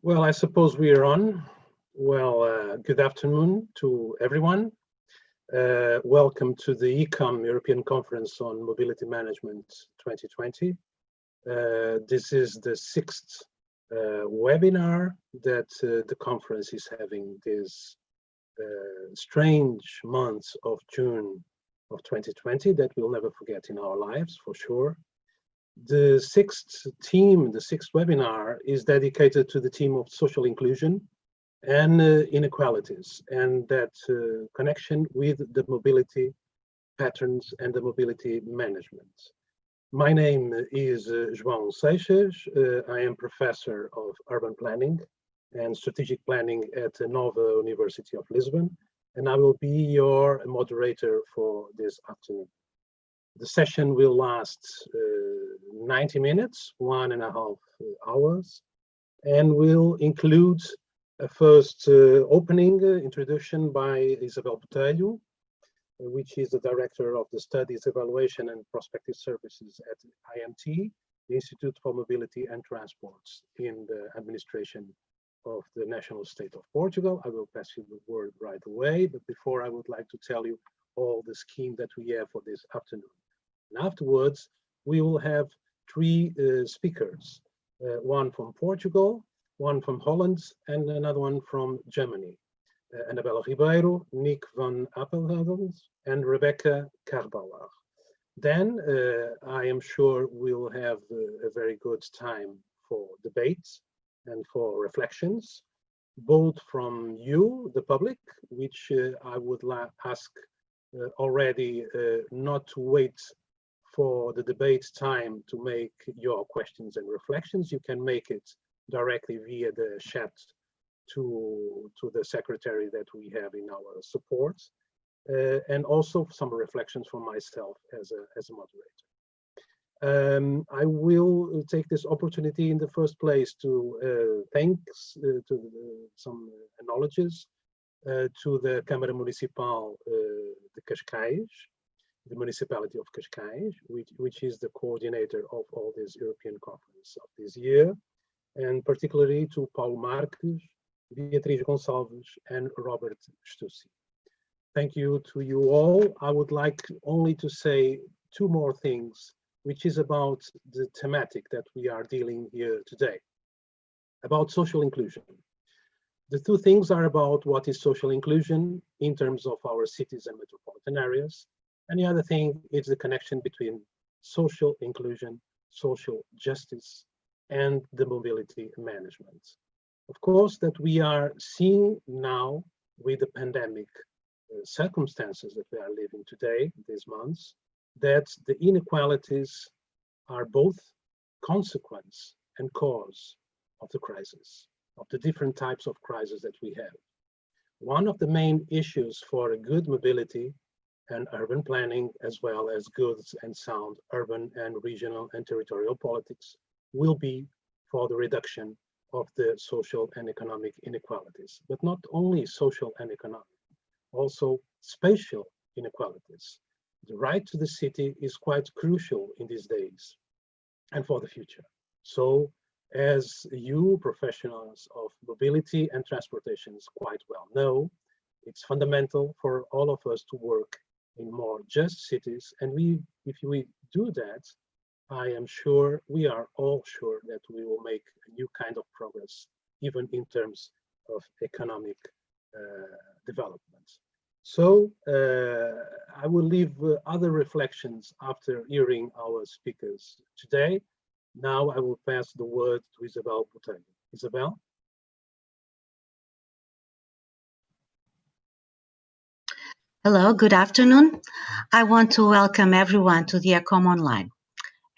Well, I suppose we are on. Well, good afternoon to everyone. Welcome to the ECOM European Conference on Mobility Management 2020. This is the sixth webinar that the conference is having this strange month of June of 2020 that we'll never forget in our lives, for sure. The sixth webinar is dedicated to the theme of social inclusion and inequalities, and that connection with the mobility patterns and the mobility management. My name is João Seixas. I am professor of urban planning and strategic planning at the Nova University of Lisbon, and I will be your moderator for this afternoon. The session will last 90 minutes, 1.5 hours, and will include a first opening introduction by Isabel Botelho, which is the Director of the Studies, Evaluation and Prospective Services at IMT, the Institute for Mobility and Transports in the administration of the National State of Portugal. I will pass you the word right away, but before I would like to tell you all the scheme that we have for this afternoon. And afterwards, we will have three speakers, one from Portugal, one from Holland, and another one from Germany. Annabella Ribeiro, Nick van Appelhagels, and Rebecca Carbauer. Then I am sure we'll have a very good time for debates and for reflections, both from you, the public, which I would ask already not to wait for the debate time to make your questions and reflections. You can make it directly via the chat to the secretary that we have in our support, and also some reflections from myself as a moderator. I will take this opportunity in the first place to thanks to some acknowledges to the Câmara Municipal de Cascais, the municipality of Cascais, which is the coordinator of all this European conference of this year, and particularly to Paulo Marques, Beatriz Gonçalves, and Robert Stussy. Thank you to you all. I would like only to say two more things, which is about the thematic that we are dealing here today, about social inclusion. The two things are about what is social inclusion in terms of our cities and metropolitan areas, and the other thing is the connection between social inclusion, social justice, and the mobility management. Of course, that we are seeing now with the pandemic circumstances that we are living today, these months, that the inequalities are both consequence and cause of the crisis, of the different types of crises that we have. One of the main issues for a good mobility and urban planning, as well as good and sound urban and regional and territorial politics, will be for the reduction of the social and economic inequalities, but not only social and economic, also spatial inequalities. The right to the city is quite crucial in these days and for the future. So, as you professionals of mobility and transportations quite well know, it's fundamental for all of us to work in more just cities, and if we do that, I am sure, we are all sure that we will make a new kind of progress, even in terms of economic development. So I will leave other reflections after hearing our speakers today. Now I will pass the word to Isabel Botelho. Isabel? Hello, good afternoon. I want to welcome everyone to the ECOM Online.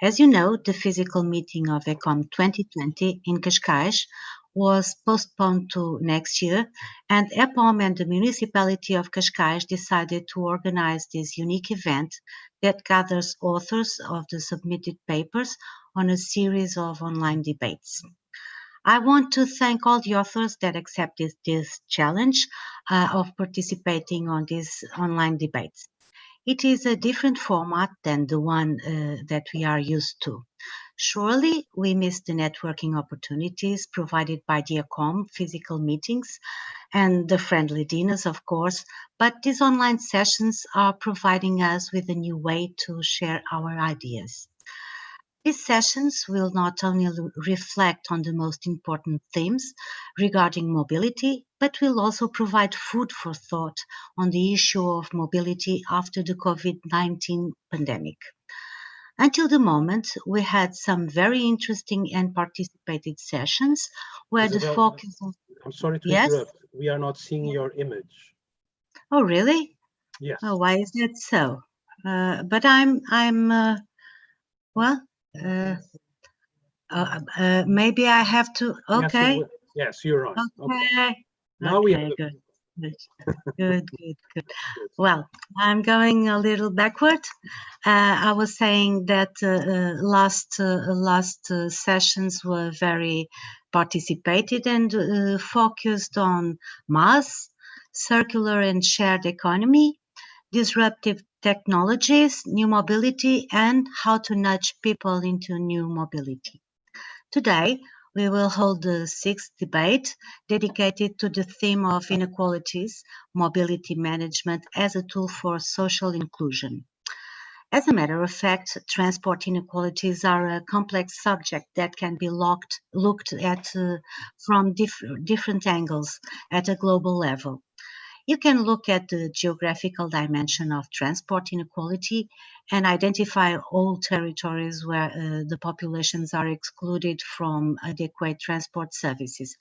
As you know, the physical meeting of ECOM 2020 in Cascais was postponed to next year, and EPOM and the municipality of Cascais decided to organize this unique event that gathers authors of the submitted papers on a series of online debates. I want to thank all the authors that accepted this challenge of participating on these online debates. It is a different format than the one that we are used to. Surely, we miss the networking opportunities provided by the ECOM physical meetings and the friendly dinners, of course, but these online sessions are providing us with a new way to share our ideas. These sessions will not only reflect on the most important themes regarding mobility, but will also provide food for thought on the issue of mobility after the COVID-19 pandemic. Until the moment, we had some very interesting and participated sessions where the Isabel, focus of... I'm sorry to Yes? interrupt. We are not seeing your image. Oh, really? Yes. Oh, why is that so? But well, uh, maybe I have to, okay, Yes, you're on. okay, Now we have okay, the good, good. Well, I'm going a little backward. I was saying that last sessions were very participated and focused on mass, circular and shared economy, disruptive technologies, new mobility, and how to nudge people into new mobility. Today, we will hold the sixth debate dedicated to the theme of inequalities, mobility management as a tool for social inclusion. As a matter of fact, transport inequalities are a complex subject that can be looked at from different angles at a global level. You can look at the geographical dimension of transport inequality and identify all territories where the populations are excluded from adequate transport services.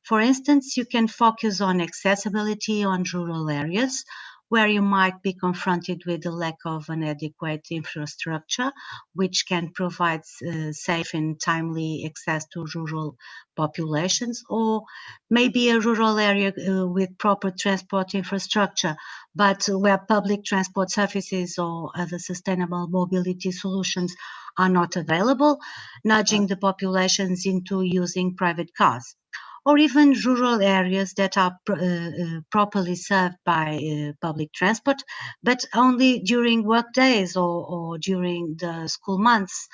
For instance, you can focus on accessibility on rural areas where you might be confronted with the lack of an adequate infrastructure, which can provide safe and timely access to rural populations, or maybe a rural area with proper transport infrastructure, but where public transport services or other sustainable mobility solutions are not available, nudging the populations into using private cars. Or even rural areas that are properly served by public transport, but only during work days or during the school months,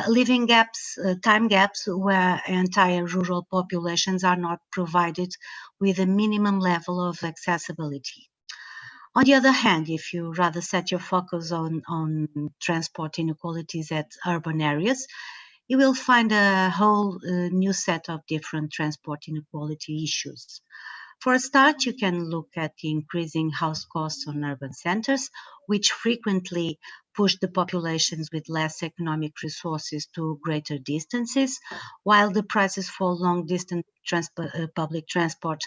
leaving gaps, time gaps where entire rural populations are not provided with a minimum level of accessibility. On the other hand, if you rather set your focus on transport inequalities at urban areas, you will find a whole new set of different transport inequality issues. For a start, you can look at the increasing house costs on urban centers, which frequently push the populations with less economic resources to greater distances, while the prices for long distance public transport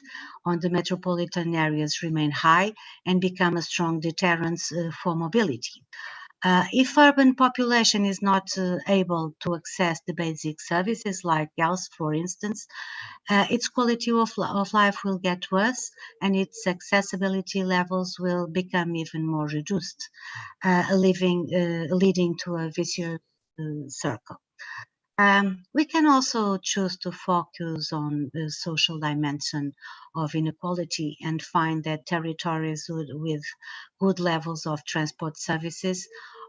on the metropolitan areas remain high and become a strong deterrent for mobility. If urban population is not able to access the basic services like health, for instance, its quality of life will get worse and its accessibility levels will become even more reduced, leading to a vicious circle. We can also choose to focus on the social dimension of inequality and find that territories with good levels of transport services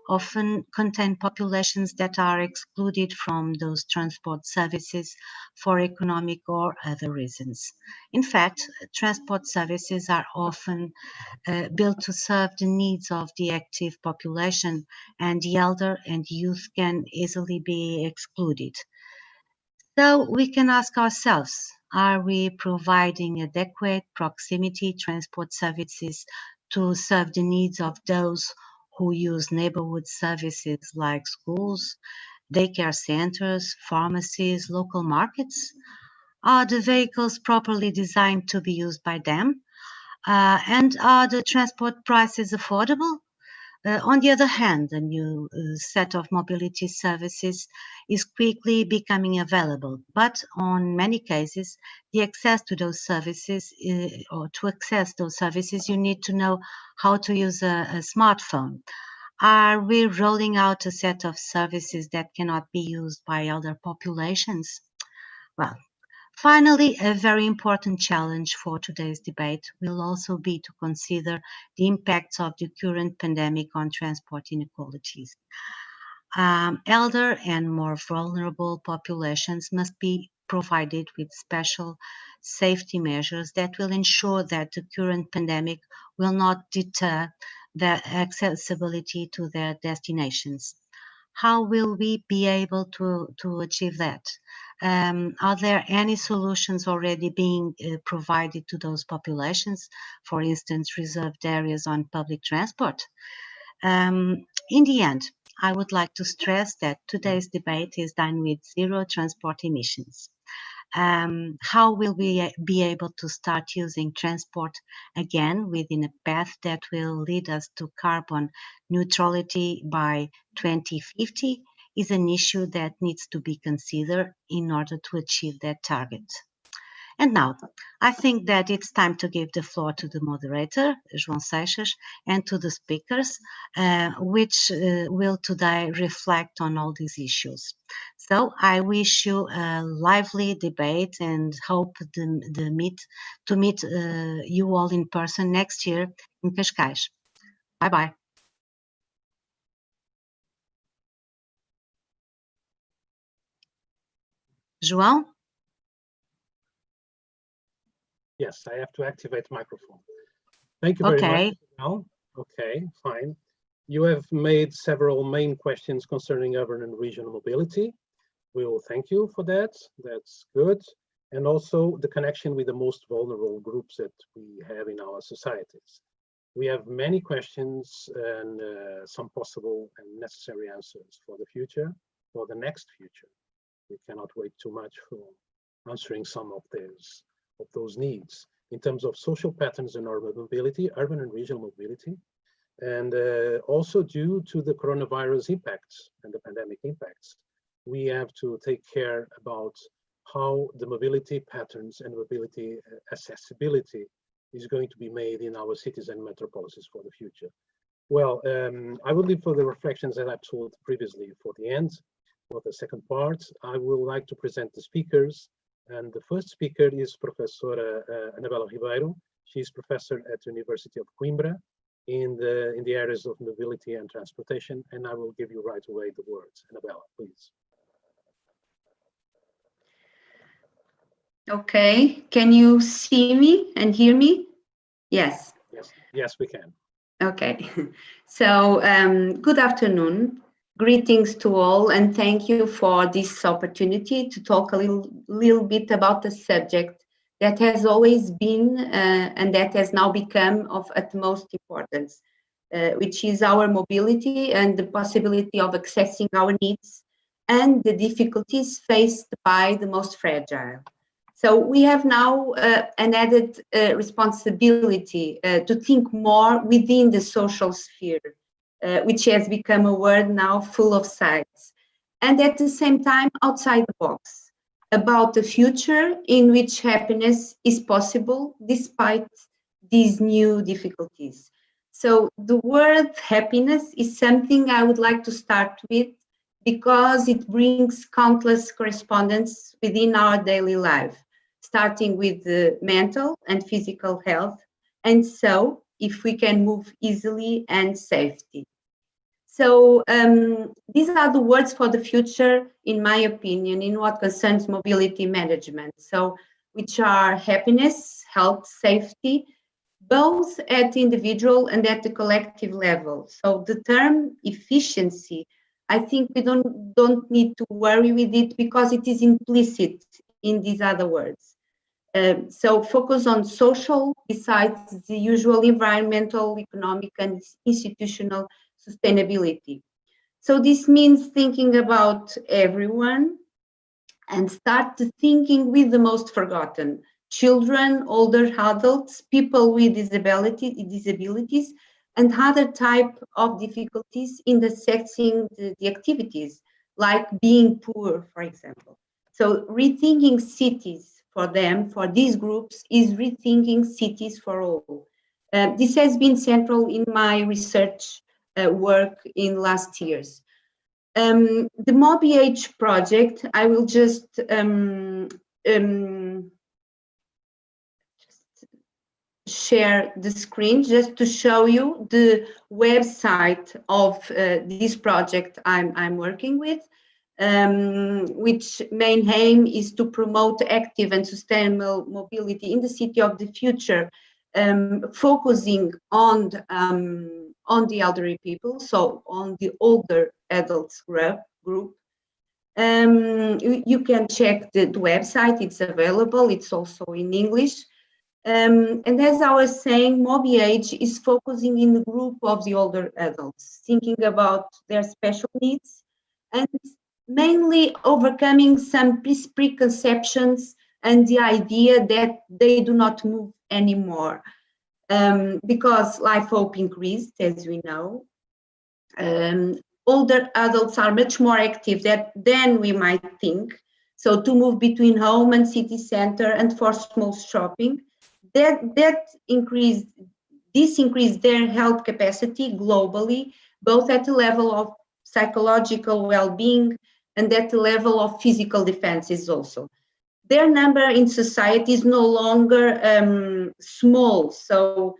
often contain populations that are excluded from those transport services for economic or other reasons. In fact, transport services are often built to serve the needs of the active population, and the elder and youth can easily be excluded. So we can ask ourselves, are we providing adequate proximity transport services to serve the needs of those who use neighborhood services like schools, daycare centers, pharmacies, local markets? Are the vehicles properly designed to be used by them? And are the transport prices affordable? On the other hand, a new set of mobility services is quickly becoming available, but on many cases, the access to those services, or to access those services, you need to know how to use a smartphone. Are we rolling out a set of services that cannot be used by other populations? Well, Finally, a very important challenge for today's debate will also be to consider the impacts of the current pandemic on transport inequalities. Elder and more vulnerable populations must be provided with special safety measures that will ensure that the current pandemic will not deter their accessibility to their destinations. How will we be able to achieve that? Are there any solutions already being provided to those populations, for instance, reserved areas on public transport? In the end, I would like to stress that today's debate is done with zero transport emissions. How will we be able to start using transport again within a path that will lead us to carbon neutrality by 2050 is an issue that needs to be considered in order to achieve that target. And now, I think that it's time to give the floor to the moderator, João Seixas, and to the speakers, which will today reflect on all these issues. So I wish you a lively debate and hope to meet you all in person next year in Cascais. Bye-bye. João? Yes, I have to activate microphone. Thank you very Okay. much. Well, okay, fine. You have made several main questions concerning urban and regional mobility. We will thank you for that. That's good. And also the connection with the most vulnerable groups that we have in our societies. We have many questions and some possible and necessary answers for the future, for the next future. We cannot wait too much for answering some of those needs in terms of social patterns and urban mobility, urban and regional mobility, and also due to the coronavirus impacts and the pandemic impacts, we have to take care about how the mobility patterns and mobility accessibility is going to be made in our cities and metropolises for the future. Well, I will leave for the reflections that I've told previously for the end. For the second part, I would like to present the speakers. And the first speaker is Professora Anabela Ribeiro. She's professor at the University of Coimbra in the areas of mobility and transportation. And I will give you right away the words. Anabela, please. Okay, can you see me and hear me? Yes. Yes, we can. Okay, so good afternoon. Greetings to all, and thank you for this opportunity to talk a little bit about a subject that has always been and that has now become of utmost importance, which is our mobility and the possibility of accessing our needs and the difficulties faced by the most fragile. So we have now an added responsibility to think more within the social sphere, which has become a word now full of sides, and at the same time outside the box, about the future in which happiness is possible despite these new difficulties. So the word happiness is something I would like to start with because it brings countless correspondence within our daily life, starting with the mental and physical health, and so if we can move easily and safety. So these are the words for the future, in my opinion, in what concerns mobility management. So which are happiness, health, safety, both at the individual and at the collective level. So the term efficiency, I think we don't need to worry with it because it is implicit in these other words. So focus on social besides the usual environmental, economic, and institutional sustainability. So this means thinking about everyone and start thinking with the most forgotten: children, older adults, people with disabilities, and other type of difficulties in accessing the activities, like being poor, for example. So rethinking cities for them, for these groups, is rethinking cities for all. This has been central in my research work in last years. The MobiH project, I will just share the screen just to show you the website of this project I'm working with, which main aim is to promote active and sustainable mobility in the city of the future, focusing on the elderly people, so on the older adults group. You can check the website, it's available, it's also in English. And as I was saying, MobiAge is focusing in the group of the older adults, thinking about their special needs and mainly overcoming some preconceptions and the idea that they do not move anymore. Because life hope increased, as we know. Older adults are much more active than we might think. So to move between home and city center and for small shopping, this increased their health capacity globally, both at the level of psychological well-being and at the level of physical defenses also. Their number in society is no longer small. So,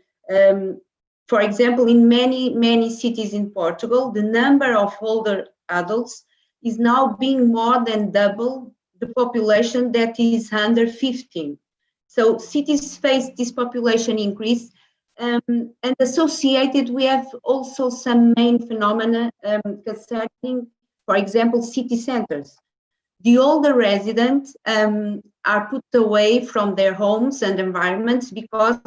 for example, in many cities in Portugal, the number of older adults is now being more than double the population that is under 15. So cities face this population increase, and associated we have also some main phenomena concerning, for example, city centers. The older residents are put away from their homes and environments because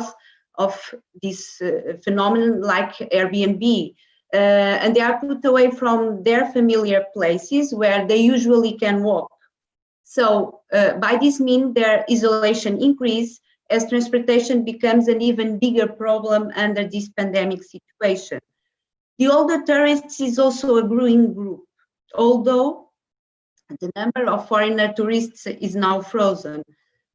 of this phenomenon like Airbnb. And they are put away from their familiar places where they usually can walk. So by this means, their isolation increase as transportation becomes an even bigger problem under this pandemic situation. The older tourists is also a growing group, although the number of foreigner tourists is now frozen.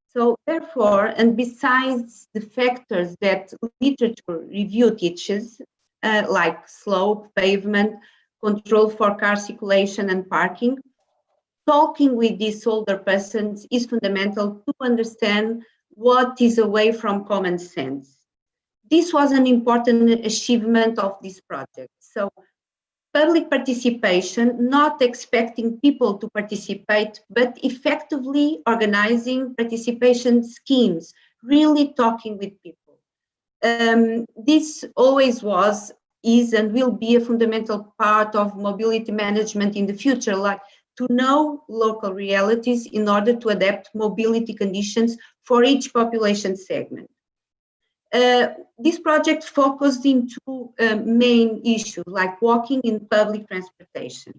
So therefore, and besides the factors that literature review teaches, like slope, pavement, control for car circulation and parking, talking with these older persons is fundamental to understand what is away from common sense. This was an important achievement of this project. So public participation, not expecting people to participate, but effectively organizing participation schemes, really talking with people. This always was, is, and will be a fundamental part of mobility management in the future, like to know local realities in order to adapt mobility conditions for each population segment. This project focused in two main issues, like walking in public transportation.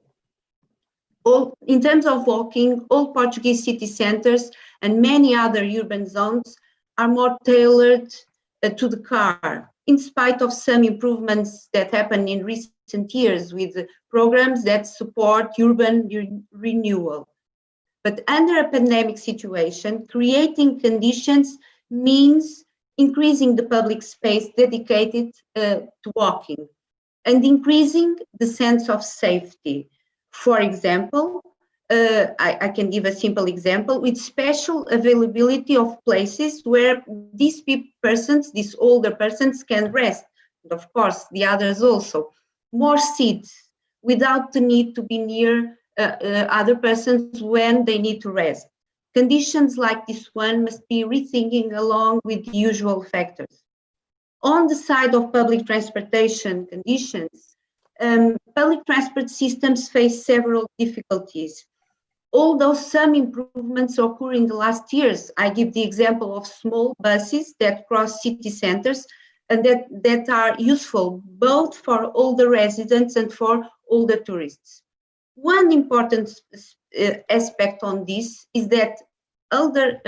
In terms of walking, all Portuguese city centers and many other urban zones are more tailored to the car, in spite of some improvements that happened in recent years with programs that support urban renewal. But under a pandemic situation, creating conditions means increasing the public space dedicated to walking and increasing the sense of safety. For example, I can give a simple example with special availability of places where these older persons can rest, and of course the others also. More seats without the need to be near other persons when they need to rest. Conditions like this one must be rethinking along with the usual factors. On the side of public transportation conditions, public transport systems face several difficulties. Although some improvements occur in the last years, I give the example of small buses that cross city centers and that are useful both for older residents and for older tourists. One important aspect on this is that older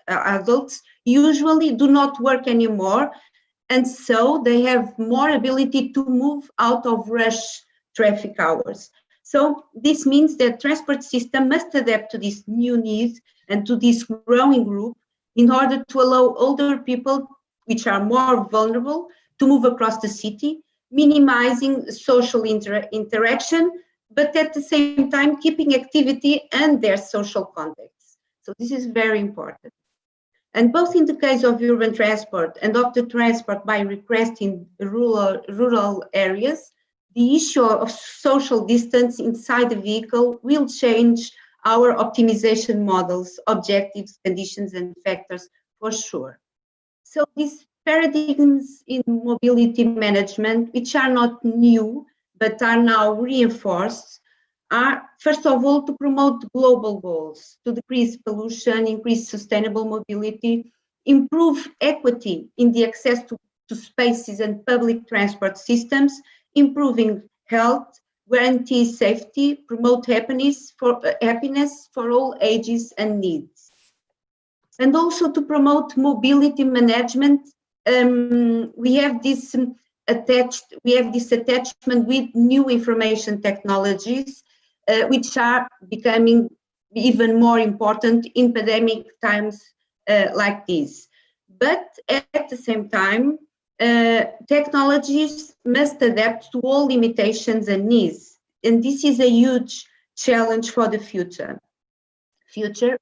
adults usually do not work anymore, and so they have more ability to move out of rush traffic hours. So this means that transport system must adapt to this new need and to this growing group in order to allow older people, which are more vulnerable, to move across the city, minimizing social interaction, but at the same time keeping activity and their social contacts. So this is very important. And both in the case of urban transport and of the transport by request in rural areas, the issue of social distance inside the vehicle will change our optimization models, objectives, conditions, and factors for sure. So these paradigms in mobility management, which are not new, but are now reinforced, are, first of all, to promote global goals, to decrease pollution, increase sustainable mobility, improve equity in the access to spaces and public transport systems, improving health, guarantee safety, promote happiness for all ages and needs. And also to promote mobility management, we have this attachment with new information technologies, which are becoming even more important in pandemic times like this. But at the same time, technologies must adapt to all limitations and needs. And this is a huge challenge for the future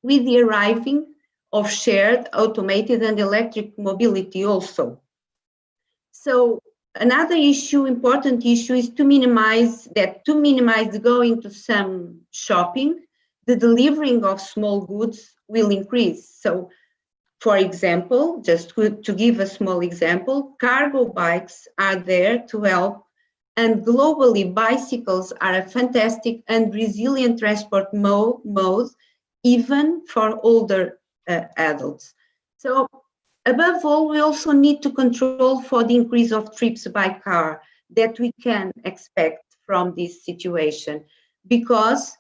with the arriving of shared, automated, and electric mobility also. So another important issue is to minimize the going to some shopping, the delivering of small goods will increase. So, for example, just to give a small example, cargo bikes are there to help, and globally bicycles are a fantastic and resilient transport mode, even for older adults. So above all, we also need to control for the increase of trips by car that we can expect from this situation, because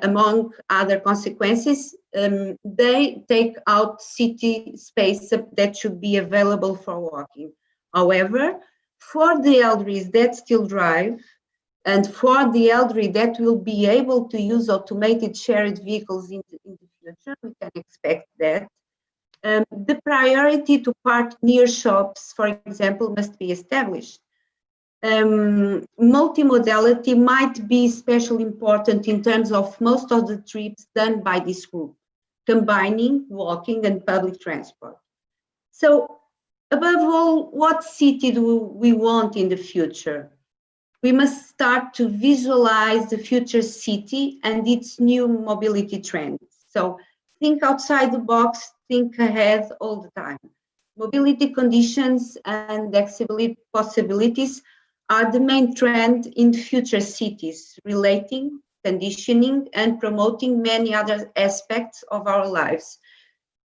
among other consequences, they take out city space that should be available for walking. However, for the elderly that still drive, and for the elderly that will be able to use automated shared vehicles in the future, we can expect that. The priority to park near shops, for example, must be established. Multimodality might be especially important in terms of most of the trips done by this group, combining walking and public transport. So, above all, what city do we want in the future? We must start to visualize the future city and its new mobility trends. So, think outside the box, think ahead all the time. Mobility conditions and accessibility possibilities are the main trend in future cities, relating, conditioning, and promoting many other aspects of our lives.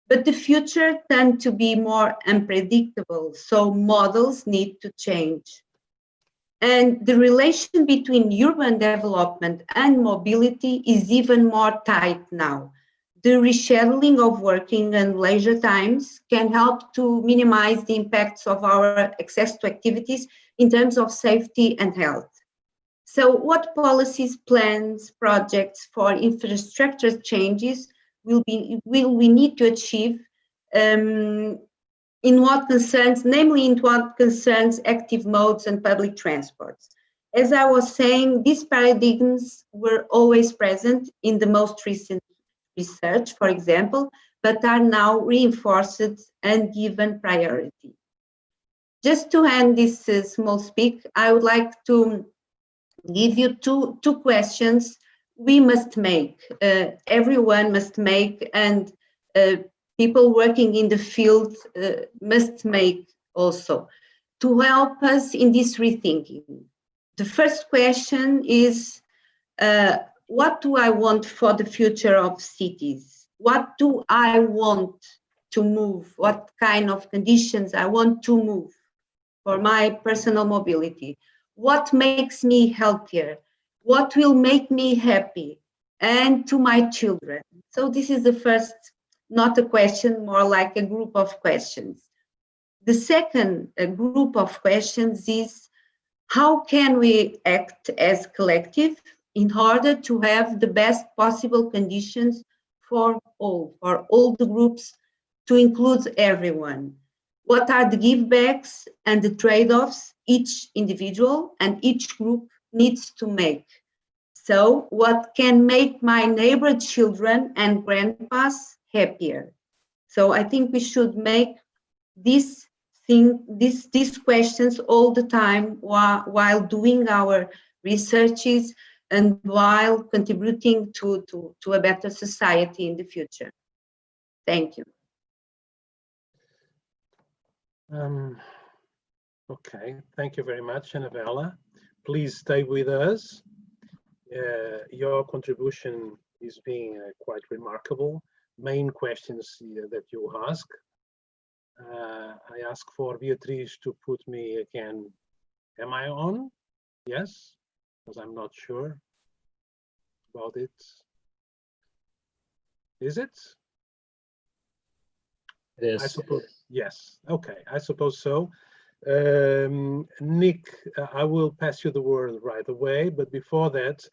But the future tends to be more unpredictable, so models need to change. And the relation between urban development and mobility is even more tight now. The rescheduling of working and leisure times can help to minimize the impacts of our access to activities in terms of safety and health. So what policies, plans, projects for infrastructure changes will we need to achieve namely in what concerns active modes and public transports? As I was saying, these paradigms were always present in the most recent research, for example, but are now reinforced and given priority. Just to end this small speak, I would like to give you two questions we must make, everyone must make, and people working in the field must make also, to help us in this rethinking. The first question is, what do I want for the future of cities? What do I want to move? What kind of conditions I want to move for my personal mobility? What makes me healthier? What will make me happy? And to my children. So this is the first, not a question, more like a group of questions. The second group of questions is, how can we act as collective in order to have the best possible conditions for all the groups, to include everyone? What are the givebacks and the trade-offs each individual and each group needs to make? So what can make my neighbor children and grandpas happier. So I think we should make these questions all the time while doing our researches and while contributing to a better society in the future. Thank you. Okay, thank you very much, Annabella. Please stay with us. Your contribution is being quite remarkable. Main questions that you ask. I ask for Beatriz to put me again. Am I on? Yes, because I'm not sure about it. Is it? It is. I suppose, yes. Okay, I suppose so. Nick, I will pass you the word right away, but before that,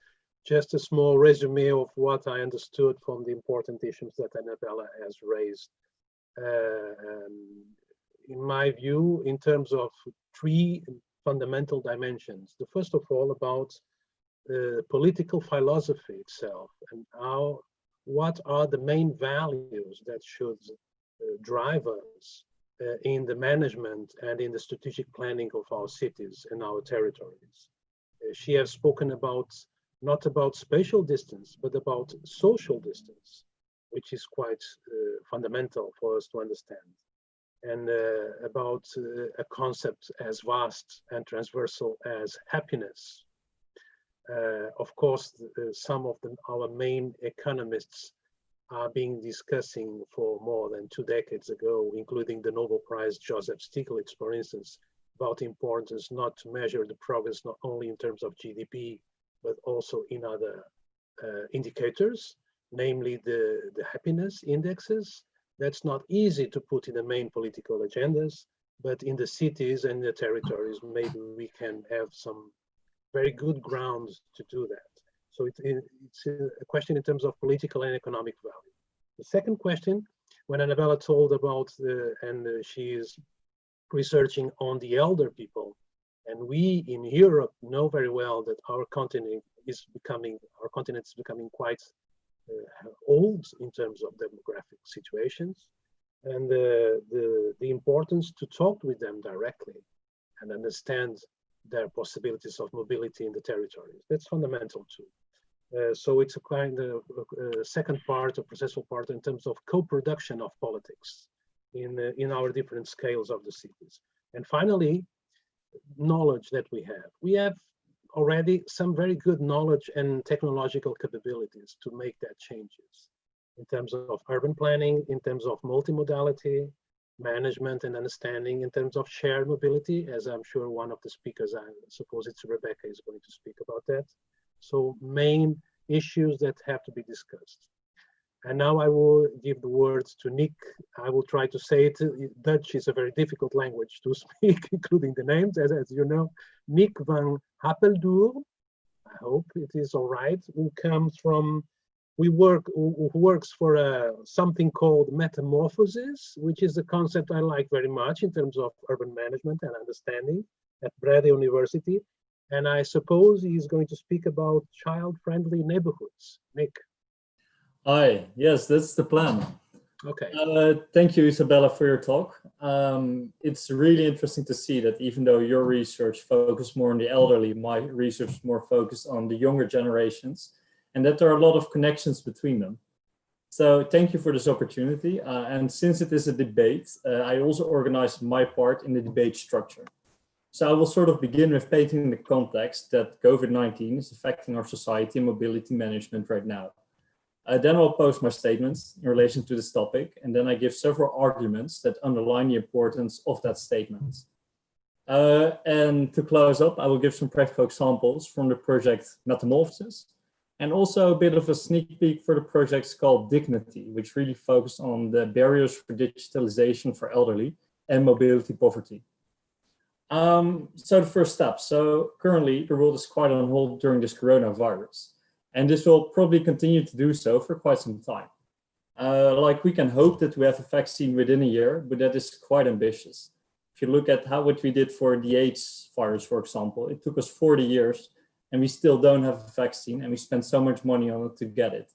just a small resume of what I understood from the important issues that Annabella has raised. In my view, in terms of three fundamental dimensions. The first of all about political philosophy itself and what are the main values that should drive us in the management and in the strategic planning of our cities and our territories. She has spoken about not about spatial distance, but about social distance, which is quite fundamental for us to understand, and about a concept as vast and transversal as happiness. Of course, some of our main economists are being discussing for more than 2 decades ago, including the Nobel Prize Joseph Stiglitz, for instance, about the importance not to measure the progress not only in terms of GDP, but also in other indicators, namely the happiness indexes. That's not easy to put in the main political agendas, but in the cities and the territories, maybe we can have some very good grounds to do that. So it's a question in terms of political and economic value. The second question, when Annabella told about, she is researching on the elder people, and we in Europe know very well that our continent is becoming quite old in terms of demographic situations, and the importance to talk with them directly and understand their possibilities of mobility in the territories. That's fundamental too. So it's a kind of second part or processual part in terms of co-production of politics in our different scales of the cities. And finally, knowledge that we have. We have already some very good knowledge and technological capabilities to make that changes in terms of urban planning, in terms of multimodality, management and understanding, in terms of shared mobility, as I'm sure one of the speakers, I suppose it's Rebecca, is going to speak about that. So main issues that have to be discussed. And now I will give the words to Nick. I will try to say it. Dutch is a very difficult language to speak, including the names, as you know. Nick van Happeldoorn, I hope it is all right, who works for something called Metamorphosis, which is a concept I like very much in terms of urban management and understanding at Breda University. And I suppose he's going to speak about child-friendly neighborhoods. Nick. Hi, yes, that's the plan. Okay. Thank you, Isabella, for your talk. It's really interesting to see that even though your research focused more on the elderly, my research is more focused on the younger generations, and that there are a lot of connections between them. So thank you for this opportunity. And since it is a debate, I also organized my part in the debate structure. So I will sort of begin with painting the context that COVID-19 is affecting our society and mobility management right now. Then I'll post my statements in relation to this topic, and then I give several arguments that underline the importance of that statement. And to close up, I will give some practical examples from the project Metamorphosis, and also a bit of a sneak peek for the projects called Dignity, which really focus on the barriers for digitalization for elderly and mobility poverty. So the first step. So currently the world is quite on hold during this coronavirus, and this will probably continue to do so for quite some time. Like we can hope that we have a vaccine within a year, but that is quite ambitious. If you look at what we did for the AIDS virus, for example, it took us 40 years and we still don't have a vaccine, and we spent so much money on it to get it.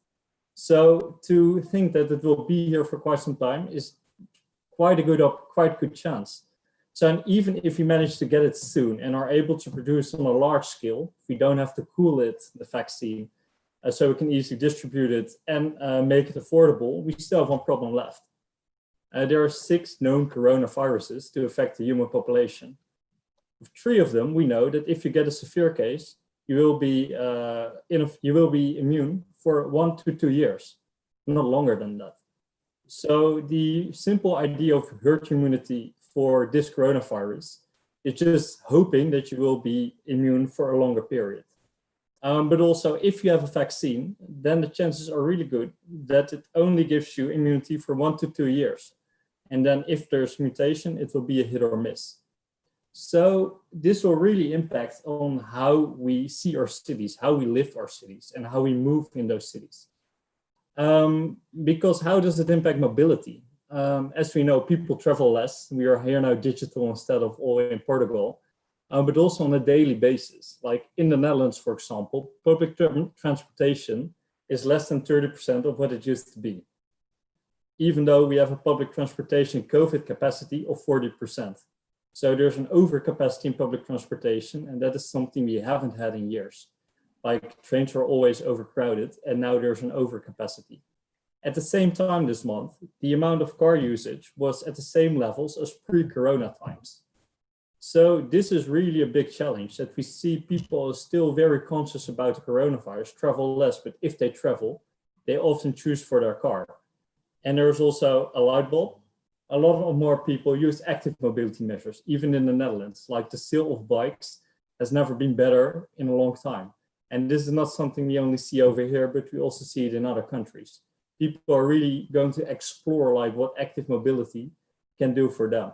So to think that it will be here for quite some time is quite a good chance. So and even if we manage to get it soon and are able to produce on a large scale, if we don't have to cool it, the vaccine, so we can easily distribute it and make it affordable, we still have one problem left. There are 6 known coronaviruses to affect the human population. With 3 of them, we know that if you get a severe case, you will be immune for 1 to 2 years, not longer than that. So the simple idea of herd immunity for this coronavirus is just hoping that you will be immune for a longer period. But also, if you have a vaccine, then the chances are really good that it only gives you immunity for 1 to 2 years. And then if there's mutation, it will be a hit or miss. So this will really impact on how we see our cities, how we live our cities, and how we move in those cities. Because how does it impact mobility? As we know, people travel less. We are here now digital instead of all in Portugal, but also on a daily basis. Like in the Netherlands, for example, public transportation is less than 30% of what it used to be, even though we have a public transportation COVID capacity of 40%. So there's an overcapacity in public transportation, and that is something we haven't had in years. Like trains are always overcrowded, and now there's an overcapacity. At the same time this month, the amount of car usage was at the same levels as pre-corona times. So this is really a big challenge that we see people still very conscious about the coronavirus, travel less, but if they travel, they often choose for their car. And there's also a light bulb. A lot of more people use active mobility measures, even in the Netherlands, like the sale of bikes has never been better in a long time. And this is not something we only see over here, but we also see it in other countries. People are really going to explore like what active mobility can do for them.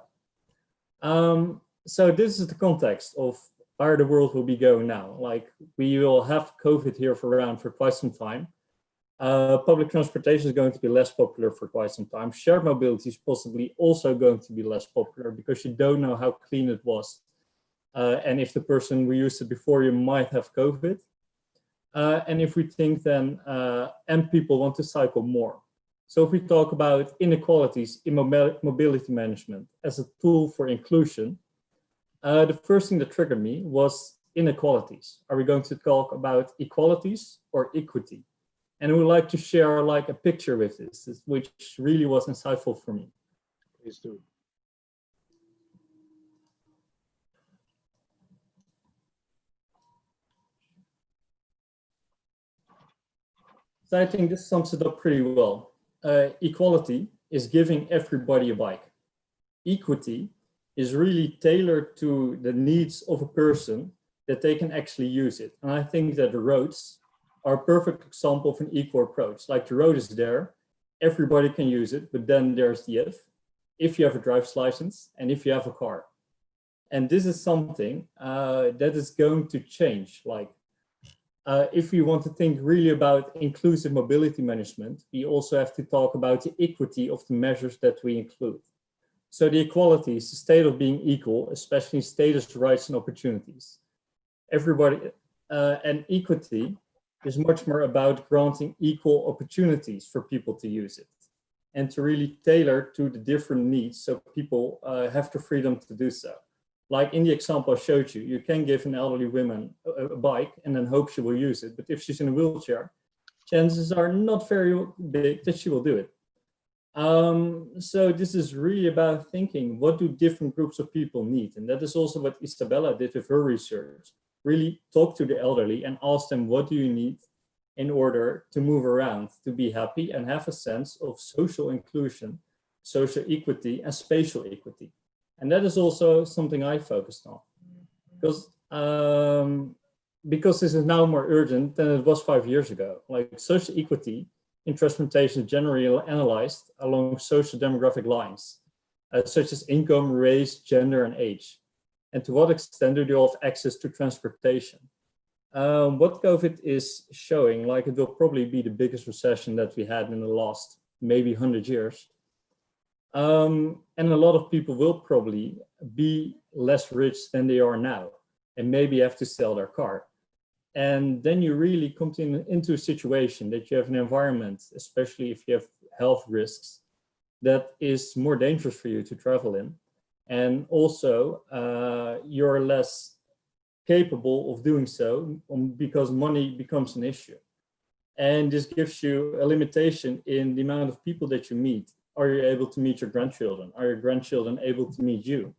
So this is the context of where the world will be going now. Like we will have COVID here around for quite some time. Public transportation is going to be less popular for quite some time. Shared mobility is possibly also going to be less popular because you don't know how clean it was. And if the person who used it before you might have COVID. And if we think then, and people want to cycle more. So if we talk about inequalities in mobility management as a tool for inclusion, the first thing that triggered me was inequalities. Are we going to talk about equalities or equity? And I would like to share like a picture with this, which really was insightful for me. Please do. So I think this sums it up pretty well. Equality is giving everybody a bike. Equity is really tailored to the needs of a person that they can actually use it. And I think that the roads are a perfect example of an equal approach. Like the road is there, everybody can use it, but then there's the if you have a driver's license and if you have a car. And this is something that is going to change. Like if we want to think really about inclusive mobility management, we also have to talk about the equity of the measures that we include. So the equality is the state of being equal, especially status, rights, and opportunities. Everybody, and equity is much more about granting equal opportunities for people to use it and to really tailor to the different needs so people have the freedom to do so. Like in the example I showed you, you can give an elderly woman a bike and then hope she will use it. But if she's in a wheelchair, chances are not very big that she will do it. So this is really about thinking, what do different groups of people need? And that is also what Isabella did with her research. Really talk to the elderly and ask them, what do you need in order to move around, to be happy and have a sense of social inclusion, social equity, and spatial equity. And that is also something I focused on, because this is now more urgent than it was 5 years ago. Like social equity in transportation is generally analyzed along social demographic lines, such as income, race, gender, and age. And to what extent do they all have access to transportation? What COVID is showing, like it will probably be the biggest recession that we had in the last maybe 100 years. And a lot of people will probably be less rich than they are now and maybe have to sell their car. And then you really come into a situation that you have an environment, especially if you have health risks, that is more dangerous for you to travel in. And also, you're less capable of doing so because money becomes an issue. And this gives you a limitation in the amount of people that you meet. Are you able to meet your grandchildren? Are your grandchildren able to meet you?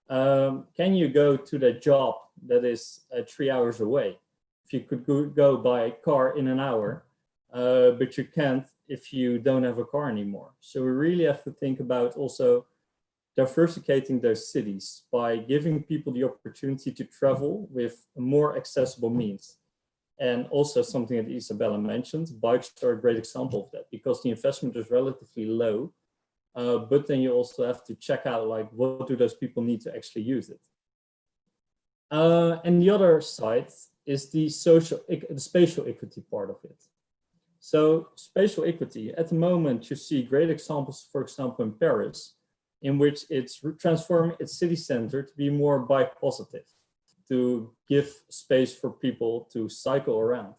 Can you go to that job that is 3 hours away? If you could go by car in an hour, but you can't if you don't have a car anymore. So we really have to think about also diversificating those cities by giving people the opportunity to travel with more accessible means. And also something that Isabella mentioned, bikes are a great example of that because the investment is relatively low, but then you also have to check out like what do those people need to actually use it. And the other side is the spatial equity part of it. So spatial equity, at the moment you see great examples, for example, in Paris, in which it's transforming its city center to be more bike positive, to give space for people to cycle around.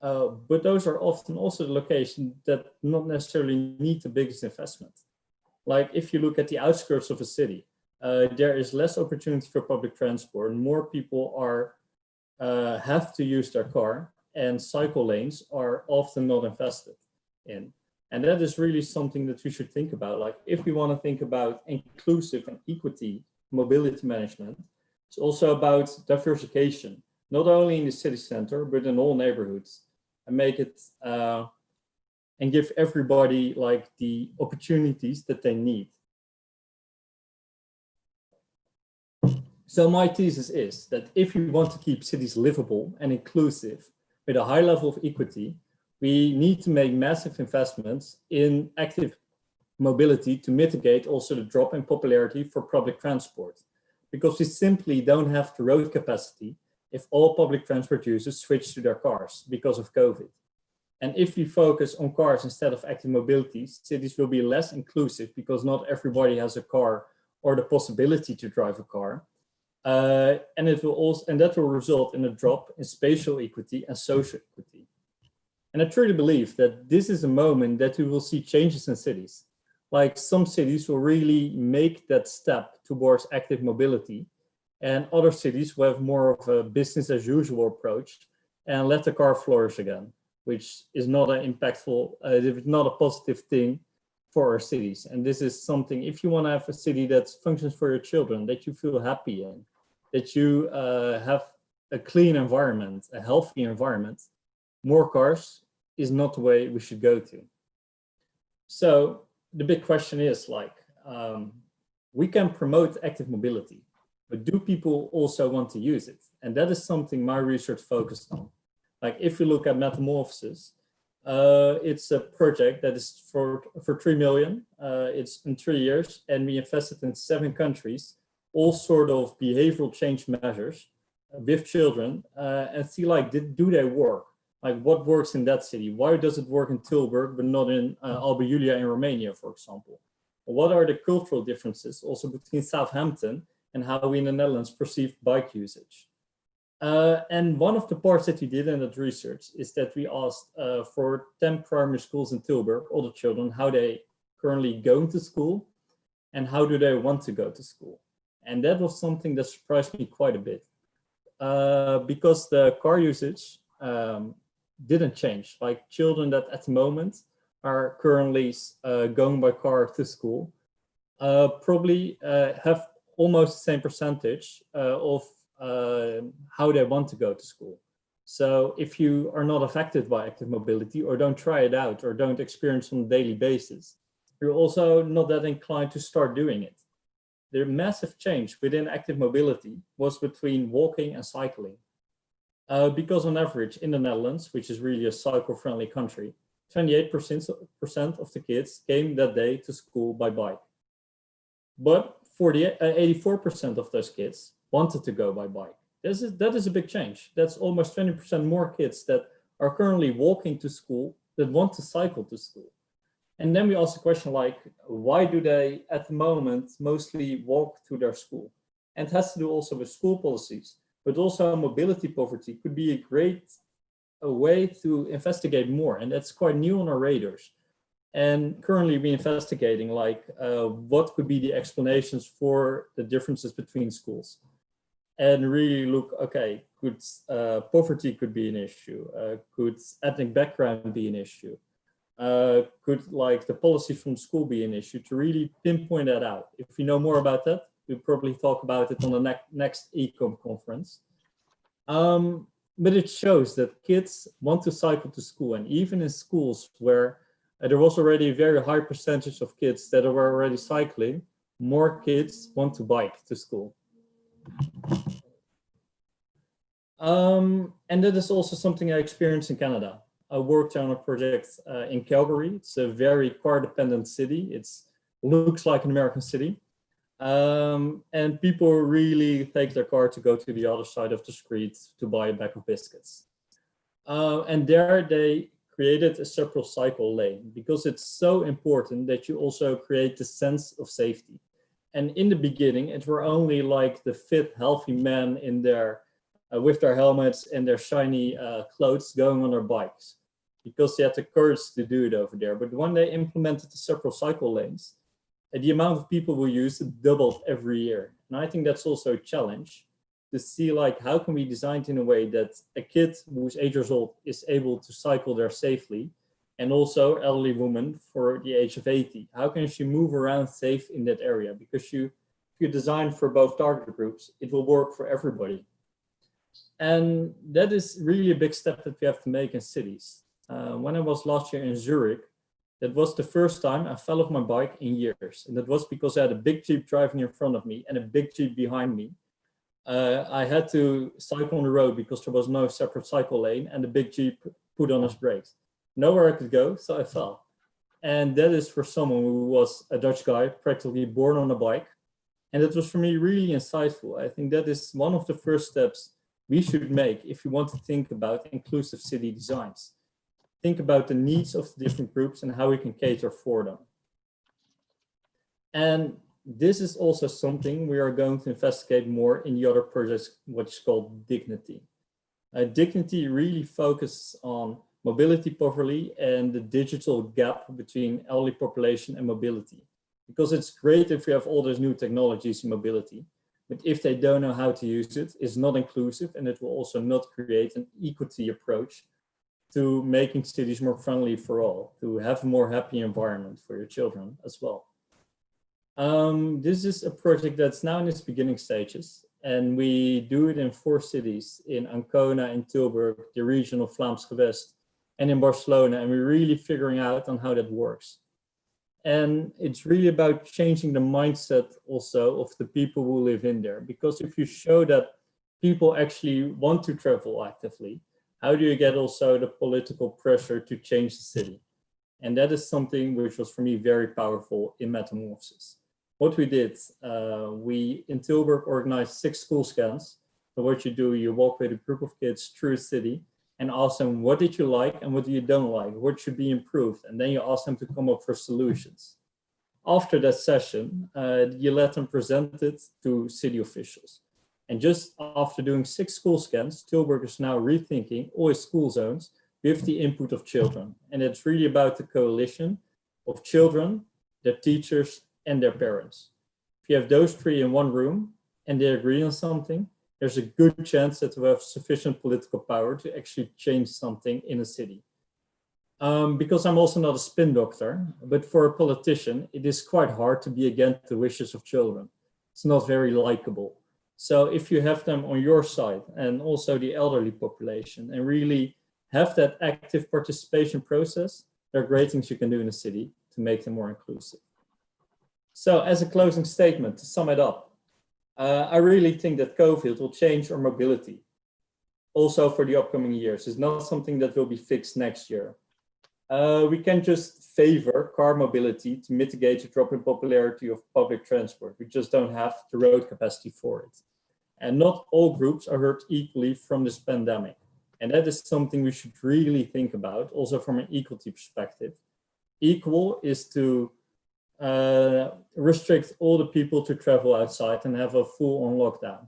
But those are often also the locations that not necessarily need the biggest investment. Like if you look at the outskirts of a city, there is less opportunity for public transport. More people have to use their car, and cycle lanes are often not invested in. And that is really something that we should think about. Like if we want to think about inclusive and equity mobility management, it's also about diversification, not only in the city center, but in all neighborhoods, and make it and give everybody like the opportunities that they need. So my thesis is that if we want to keep cities livable and inclusive with a high level of equity, we need to make massive investments in active mobility to mitigate also the drop in popularity for public transport, because we simply don't have the road capacity if all public transport users switch to their cars because of COVID. And if we focus on cars instead of active mobility, cities will be less inclusive because not everybody has a car or the possibility to drive a car. And that will result in a drop in spatial equity and social equity. And I truly believe that this is a moment that we will see changes in cities. Like some cities will really make that step towards active mobility, and other cities will have more of a business as usual approach and let the car flourish again, which is not an impactful, not a positive thing for our cities. And this is something, if you want to have a city that functions for your children, that you feel happy in, that you have a clean environment, a healthy environment, more cars is not the way we should go to. So the big question is like, we can promote active mobility, but do people also want to use it? And that is something my research focused on. Like if you look at Metamorphosis, it's a project that is for 3 million. It's in 3 years, and we invested in 7 countries, all sort of behavioral change measures with children, and see like, do they work? Like what works in that city? Why does it work in Tilburg, but not in Alba Iulia in Romania, for example? What are the cultural differences also between Southampton and how we in the Netherlands perceive bike usage? And one of the parts that we did in that research is that we asked for 10 primary schools in Tilburg, all the children, how they currently going to school and how do they want to go to school. And that was something that surprised me quite a bit because the car usage didn't change. Like children that at the moment are currently going by car to school probably have almost the same percentage of how they want to go to school. So if you are not affected by active mobility or don't try it out or don't experience on a daily basis, you're also not that inclined to start doing it. The massive change within active mobility was between walking and cycling. Because on average in the Netherlands, which is really a cycle-friendly country, 28% of the kids came that day to school by bike. But 84% of those kids wanted to go by bike. That is a big change. That's almost 20% more kids that are currently walking to school that want to cycle to school. And then we ask the question like, why do they at the moment mostly walk to their school? And it has to do also with school policies. but also mobility poverty could be a great way to investigate more. And that's quite new on our radars. And currently we're investigating like what could be the explanations for the differences between schools. And really look, okay, could poverty could be an issue? Could ethnic background be an issue? Could like the policy from school be an issue, to really pinpoint that out? If you know more about that, we'll probably talk about it on the next Ecom conference. But it shows that kids want to cycle to school, and even in schools where there was already a very high percentage of kids that were already cycling, more kids want to bike to school. And that is also something I experienced in Canada. I worked on a project in Calgary. It's a very car-dependent city. It looks like an American city. And people really take their car to go to the other side of the street to buy a bag of biscuits. And there they created a separate cycle lane, because it's so important that you also create the sense of safety. And in the beginning, it were only like the fit, healthy men in their with their helmets and their shiny clothes going on their bikes, because they had the courage to do it over there. But when they implemented the separate cycle lanes, the amount of people who use it doubled every year. And I think that's also a challenge, to see like how can we design it in a way that a kid who's 8 years old is able to cycle there safely, and also elderly woman for the age of 80. How can she move around safe in that area? Because if you design for both target groups, it will work for everybody. And that is really a big step that we have to make in cities. When I was last year in Zurich, that was the first time I fell off my bike in years. And that was because I had a big Jeep driving in front of me and a big Jeep behind me. I had to cycle on the road because there was no separate cycle lane, and the big Jeep put on his brakes. Nowhere I could go, so I fell. And that is for someone who was a Dutch guy, practically born on a bike. And it was for me really insightful. I think that is one of the first steps we should make if you want to think about inclusive city designs. Think about the needs of the different groups and how we can cater for them. And this is also something we are going to investigate more in the other projects, what's called Dignity. Dignity really focuses on mobility poverty and the digital gap between elderly population and mobility. Because it's great if we have all those new technologies in mobility, but if they don't know how to use it, it's not inclusive, and it will also not create an equity approach to making cities more friendly for all, to have a more happy environment for your children as well. This is a project that's now in its beginning stages, and we do it in 4 cities, in Ancona, in Tilburg, the region of Vlaams Gewest, and in Barcelona, and we're really figuring out on how that works. And it's really about changing the mindset also of the people who live in there, because if you show that people actually want to travel actively, how do you get also the political pressure to change the city? And that is something which was for me very powerful in Metamorphosis. What we did, we in Tilburg organized 6 school scans. So what you do, you walk with a group of kids through a city and ask them, what did you like and what do you don't like? What should be improved? And then you ask them to come up for solutions. After that session, you let them present it to city officials. And just after doing 6 school scans, Tilburg is now rethinking all its school zones with the input of children. And it's really about the coalition of children, their teachers, and their parents. If you have those 3 in one room and they agree on something, there's a good chance that we have sufficient political power to actually change something in a city. Because I'm also not a spin doctor, but for a politician, it is quite hard to be against the wishes of children. It's not very likable. So if you have them on your side, and also the elderly population, and really have that active participation process, there are great things you can do in a city to make them more inclusive. So as a closing statement, to sum it up, I really think that COVID will change our mobility also for the upcoming years. It's not something that will be fixed next year. We can just favor car mobility to mitigate the drop in popularity of public transport. We just don't have the road capacity for it. And not all groups are hurt equally from this pandemic. And that is something we should really think about, also from an equality perspective. Equal is to restrict all the people to travel outside and have a full-on lockdown.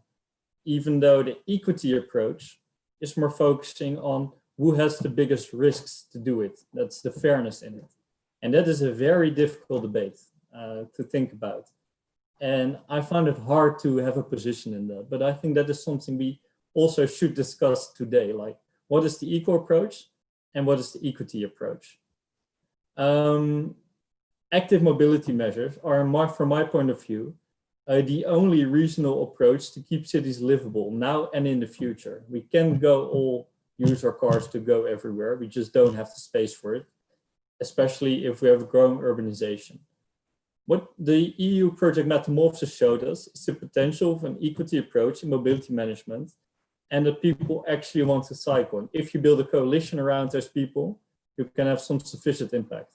even though the equity approach is more focusing on who has the biggest risks to do it. That's the fairness in it. And that is a very difficult debate to think about. And I found it hard to have a position in that, but I think that is something we also should discuss today, like what is the equal approach and what is the equity approach? Active mobility measures are, from my point of view, the only reasonable approach to keep cities livable now and in the future. We can all use our cars to go everywhere. We just don't have the space for it, especially if we have growing urbanization. What the EU project Metamorphosis showed us is the potential of an equity approach in mobility management, and that people actually want to cycle. And if you build a coalition around those people, you can have some sufficient impact.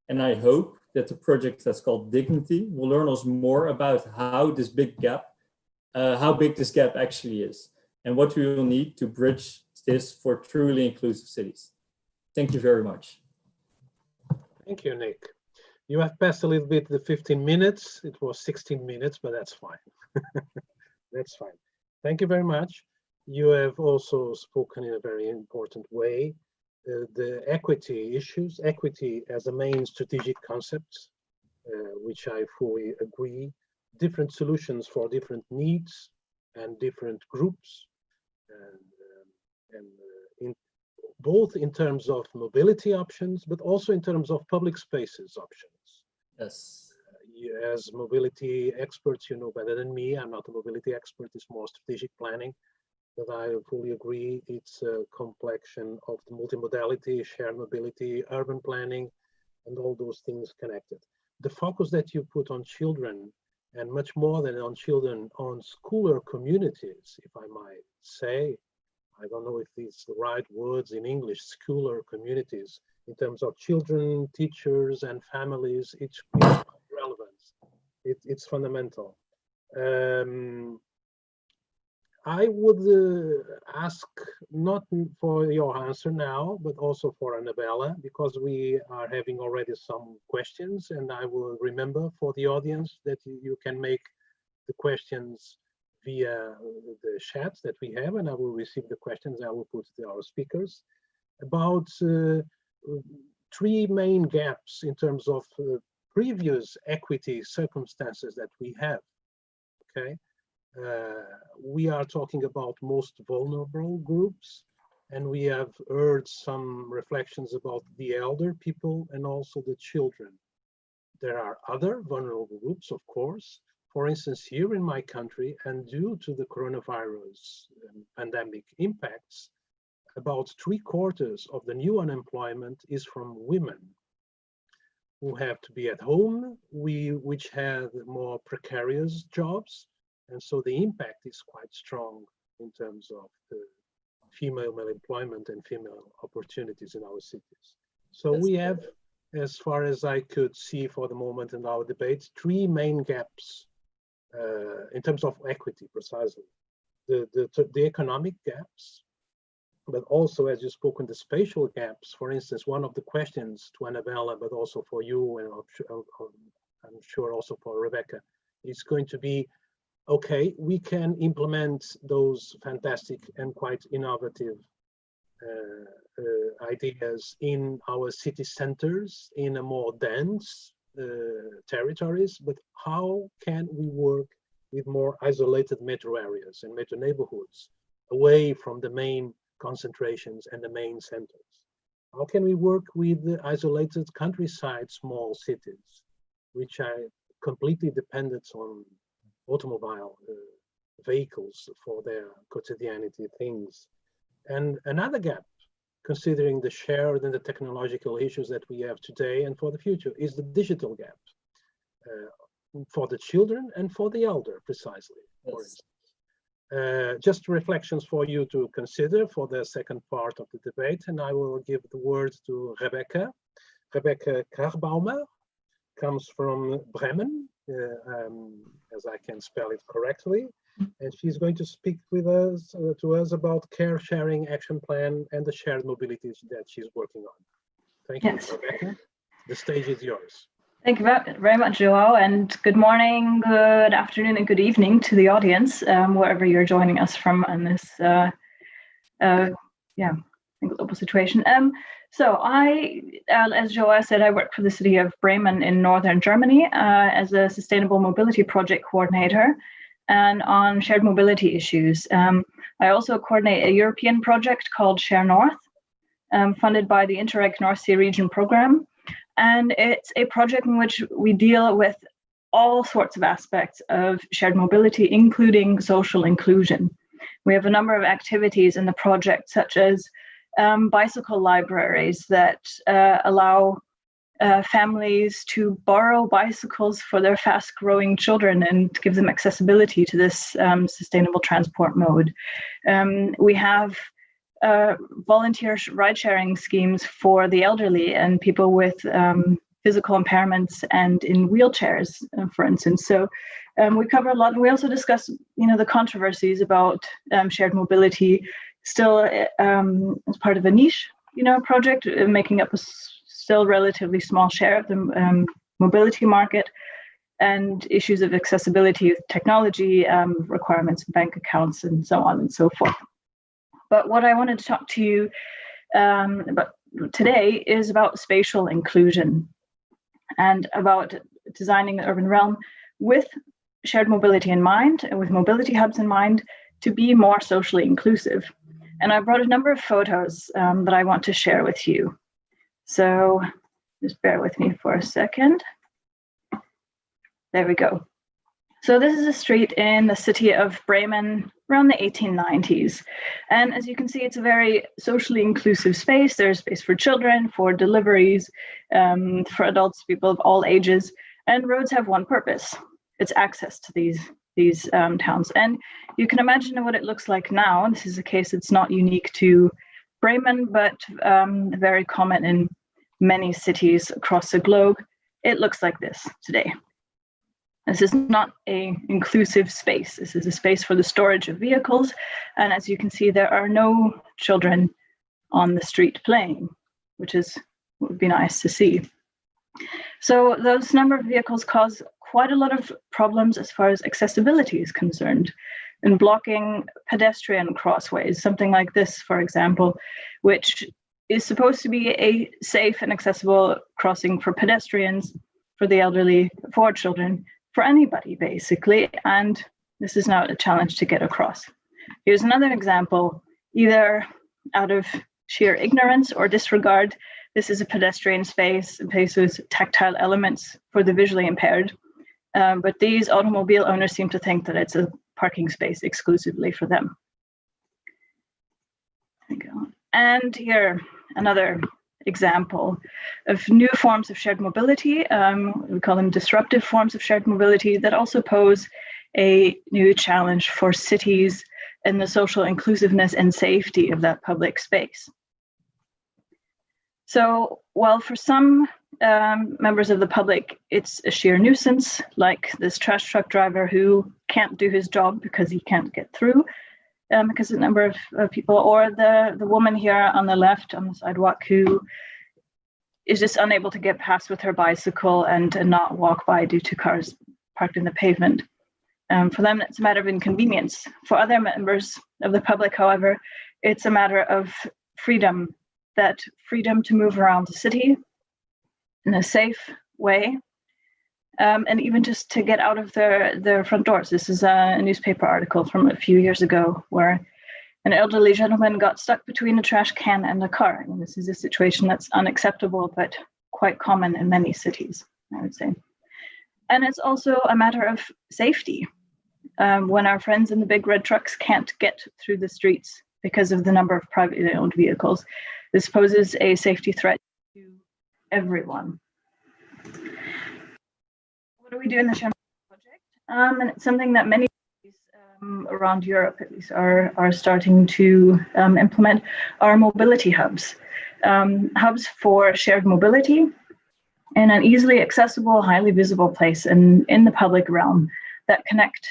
And I hope that the project that's called Dignity will learn us more about how this big gap, how big this gap actually is, and what we will need to bridge this for truly inclusive cities. Thank you very much. Thank you, Nick. You have passed a little bit the 15 minutes. It was 16 minutes, but that's fine. That's fine. Thank you very much. You have also spoken in a very important way. The equity issues, equity as a main strategic concept, which I fully agree. Different solutions for different needs and different groups, both in terms of mobility options, but also in terms of public spaces options. Yes. As mobility experts, you know better than me. I'm not a mobility expert, it's more strategic planning. But I fully agree, it's a complexion of the multimodality, shared mobility, urban planning, and all those things connected. The focus that you put on children, and much more than on children, on schooler communities, if I might say, I don't know if these are the right words in English, schooler communities, in terms of children, teachers, and families, it's relevant. It's fundamental. I would ask not for your answer now, but also for Annabella, because we are having already some questions, and I will remember for the audience that you can make the questions via the chat that we have, and I will receive the questions. I will put to our speakers about three main gaps in terms of previous equity circumstances that we have. Okay. We are talking about most vulnerable groups, and we have heard some reflections about the elder people and also the children. There are other vulnerable groups, of course. For instance, here in my country, and due to the coronavirus pandemic impacts, about 3/4 of the new unemployment is from women who have to be at home, which have more precarious jobs. And so the impact is quite strong in terms of the female employment and female opportunities in our cities. So we have, as far as I could see for the moment in our debate, three main gaps in terms of equity, precisely. The economic gaps, but also, as you spoke, in the spatial gaps. For instance, one of the questions to Annabella, but also for you, and I'm sure also for Rebecca, is going to be, okay, we can implement those fantastic and quite innovative ideas in our city centers, in a more dense territories, but how can we work with more isolated metro areas and metro neighborhoods, away from the main concentrations and the main centers? How can we work with the isolated countryside small cities, which are completely dependent on automobile vehicles for their quotidianity things? And another gap, considering the shared and the technological issues that we have today and for the future, is the digital gap for the children and for the elder, precisely. Yes. For instance. Just reflections for you to consider for the second part of the debate, and I will give the word to Rebecca. Rebecca Krachbaumer comes from Bremen, as I can spell it correctly, and she's going to speak with us to us about care sharing action plan and the shared mobilities that she's working on. Thank you, Rebecca. The stage is yours. Thank you very much, Joao, and good morning, good afternoon, and good evening to the audience, wherever you're joining us from in this, global situation. So I, as Joao said, I work for the city of Bremen in northern Germany as a sustainable mobility project coordinator and on shared mobility issues. I also coordinate a European project called Share North, funded by the Interreg North Sea Region program. And it's a project in which we deal with all sorts of aspects of shared mobility, including social inclusion. We have a number of activities in the project, such as bicycle libraries that allow families to borrow bicycles for their fast-growing children and give them accessibility to this sustainable transport mode. We have volunteer ride-sharing schemes for the elderly and people with physical impairments and in wheelchairs, for instance. So we cover a lot, and we also discuss, the controversies about shared mobility, still as part of a niche, project, making up a still relatively small share of the mobility market, and issues of accessibility with technology, requirements of bank accounts, and so on and so forth. But what I wanted to talk to you about today is about spatial inclusion and about designing the urban realm with shared mobility in mind and with mobility hubs in mind to be more socially inclusive. And I brought a number of photos that I want to share with you. So just bear with me for a second. There we go. So this is a street in the city of Bremen around the 1890s. And as you can see, it's a very socially inclusive space. There's space for children, for deliveries, for adults, people of all ages. And roads have one purpose. It's access to these towns. And you can imagine what it looks like now. This is a case that's not unique to Bremen, but very common in many cities across the globe. It looks like this today. This is not an inclusive space. This is a space for the storage of vehicles. And as you can see, there are no children on the street playing, which would be nice to see. So those number of vehicles cause quite a lot of problems as far as accessibility is concerned, and blocking pedestrian crossways, something like this, for example, which is supposed to be a safe and accessible crossing for pedestrians, for the elderly, for children, for anybody, basically. And this is now a challenge to get across. Here's another example, either out of sheer ignorance or disregard. This is a pedestrian space with tactile elements for the visually impaired. But these automobile owners seem to think that it's a parking space exclusively for them. There we go. And here, another example of new forms of shared mobility. We call them disruptive forms of shared mobility that also pose a new challenge for cities and the social inclusiveness and safety of that public space. So while for some members of the public, it's a sheer nuisance, like this trash truck driver who can't do his job because he can't get through, because a number of people, or the woman here on the left on the sidewalk who is just unable to get past with her bicycle and not walk by due to cars parked in the pavement. For them, it's a matter of inconvenience. For other members of the public, however, it's a matter of freedom, that freedom to move around the city in a safe way, and even just to get out of their front doors. This is a newspaper article from a few years ago where an elderly gentleman got stuck between a trash can and a car. And this is a situation that's unacceptable, but quite common in many cities, I would say. And it's also a matter of safety. When our friends in the big red trucks can't get through the streets because of the number of privately owned vehicles, this poses a safety threat to everyone. What do we do in the Share project? And it's something that many cities around Europe, at least, are starting to implement, are mobility hubs. Hubs for shared mobility in an easily accessible, highly visible place in the public realm that connect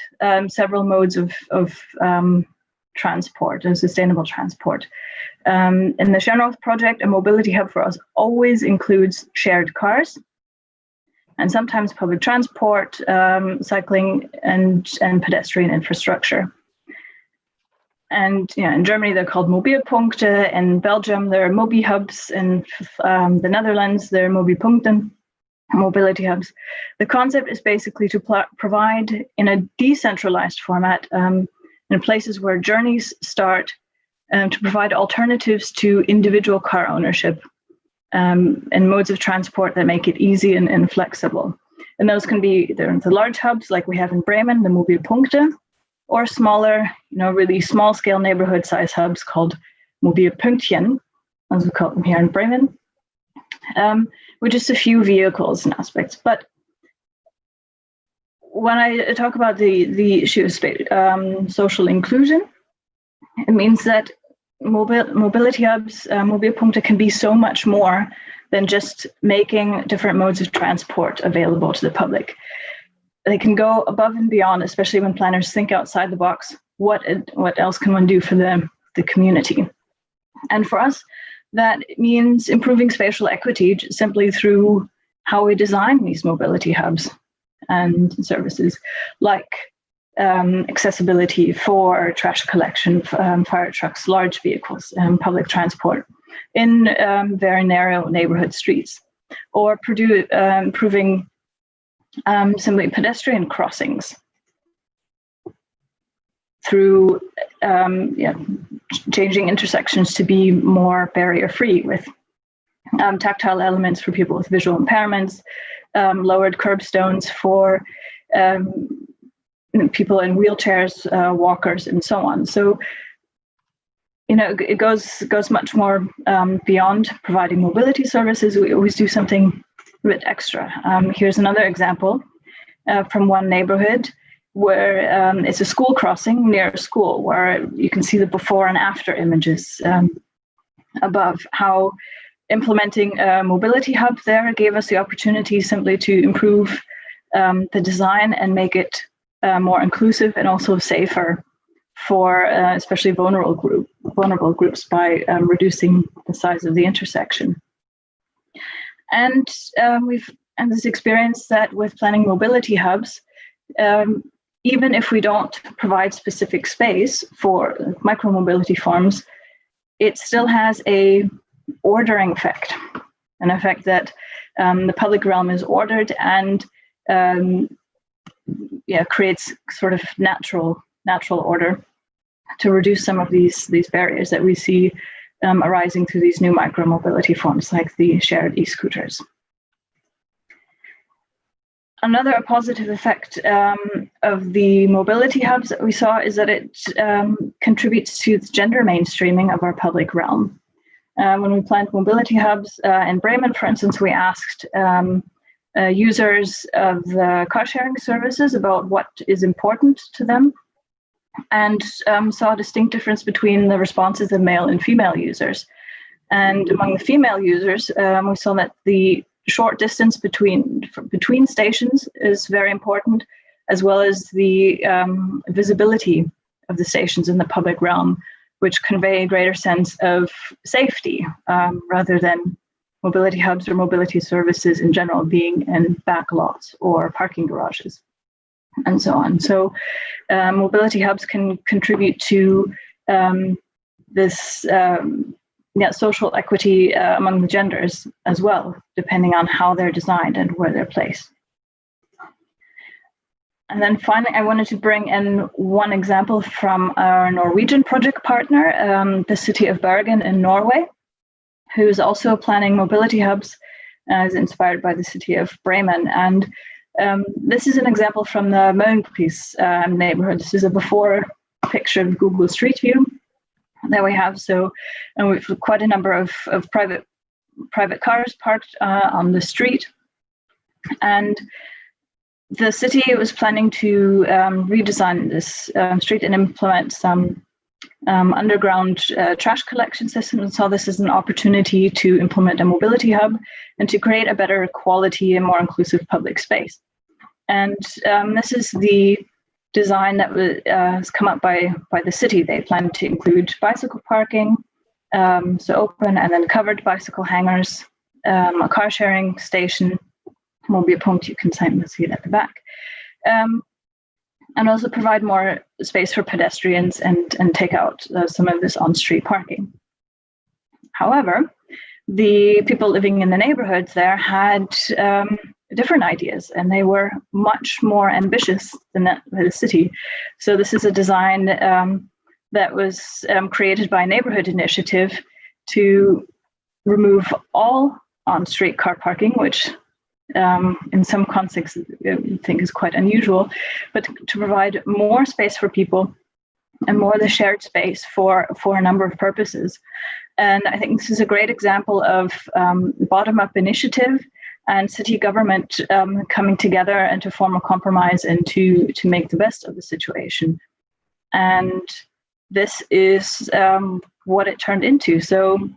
several modes of transport and sustainable transport. In the Share North project, a mobility hub for us always includes shared cars. and sometimes public transport, cycling, and pedestrian infrastructure. And in Germany, they're called Mobilpunkte. In Belgium, there are Mobi hubs. In the Netherlands, there are Mobipunkten, mobility hubs. The concept is basically to provide in a decentralized format in places where journeys start, to provide alternatives to individual car ownership and modes of transport that make it easy and flexible. And those can be the large hubs like we have in Bremen, the Mobilpunkte, or smaller, really small-scale neighborhood-size hubs called Mobilpunktchen, as we call them here in Bremen, with just a few vehicles and aspects. But when I talk about the issue of social inclusion, it means that mobility hubs, Mobilpunkte, can be so much more than just making different modes of transport available to the public. They can go above and beyond, especially when planners think outside the box. What else can one do for the community? And for us, that means improving spatial equity simply through how we design these mobility hubs and services, like accessibility for trash collection, fire trucks, large vehicles, public transport in very narrow neighborhood streets, or improving simply pedestrian crossings through changing intersections to be more barrier-free with tactile elements for people with visual impairments, lowered curbstones for people in wheelchairs, walkers, and so on. So, it goes much more beyond providing mobility services. We always do something a bit extra. Here's another example from one neighborhood where it's a school crossing near a school, where you can see the before and after images above. How implementing a mobility hub there gave us the opportunity simply to improve the design and make it more inclusive and also safer for especially vulnerable groups by reducing the size of the intersection. And we've had this experience that with planning mobility hubs, even if we don't provide specific space for micromobility forms, it still has a ordering effect, an effect that the public realm is ordered and creates sort of natural order to reduce some of these barriers that we see arising through these new micromobility forms like the shared e-scooters. Another positive effect of the mobility hubs that we saw is that it contributes to the gender mainstreaming of our public realm. When we planned mobility hubs in Bremen, for instance, we asked users of the car sharing services about what is important to them, and saw a distinct difference between the responses of male and female users. And among the female users, we saw that the short distance between stations is very important, as well as the visibility of the stations in the public realm, which convey a greater sense of safety rather than mobility hubs or mobility services in general being in back lots or parking garages and so on. So mobility hubs can contribute to this social equity among the genders as well, depending on how they're designed and where they're placed. And then finally, I wanted to bring in one example from our Norwegian project partner, the city of Bergen in Norway, who is also planning mobility hubs, is inspired by the city of Bremen. And this is an example from the Møhlenpris neighborhood. This is a before picture of Google Street View that we have. So, and we've quite a number of private cars parked on the street. And the city was planning to redesign this street and implement some underground trash collection system, and saw this as an opportunity to implement a mobility hub and to create a better quality and more inclusive public space. And this is the design that has come up by the city. They plan to include bicycle parking, so open and then covered bicycle hangars, a car sharing station, mobilpunkt. You can see it at the back. And also provide more space for pedestrians and take out some of this on-street parking. However, the people living in the neighborhoods there had different ideas, and they were much more ambitious than the city. So this is a design that was created by a neighborhood initiative to remove all on-street car parking, which in some contexts I think is quite unusual, but to provide more space for people and more the shared space for a number of purposes. And I think this is a great example of bottom-up initiative and city government coming together and to form a compromise and to make the best of the situation. And this is what it turned into. So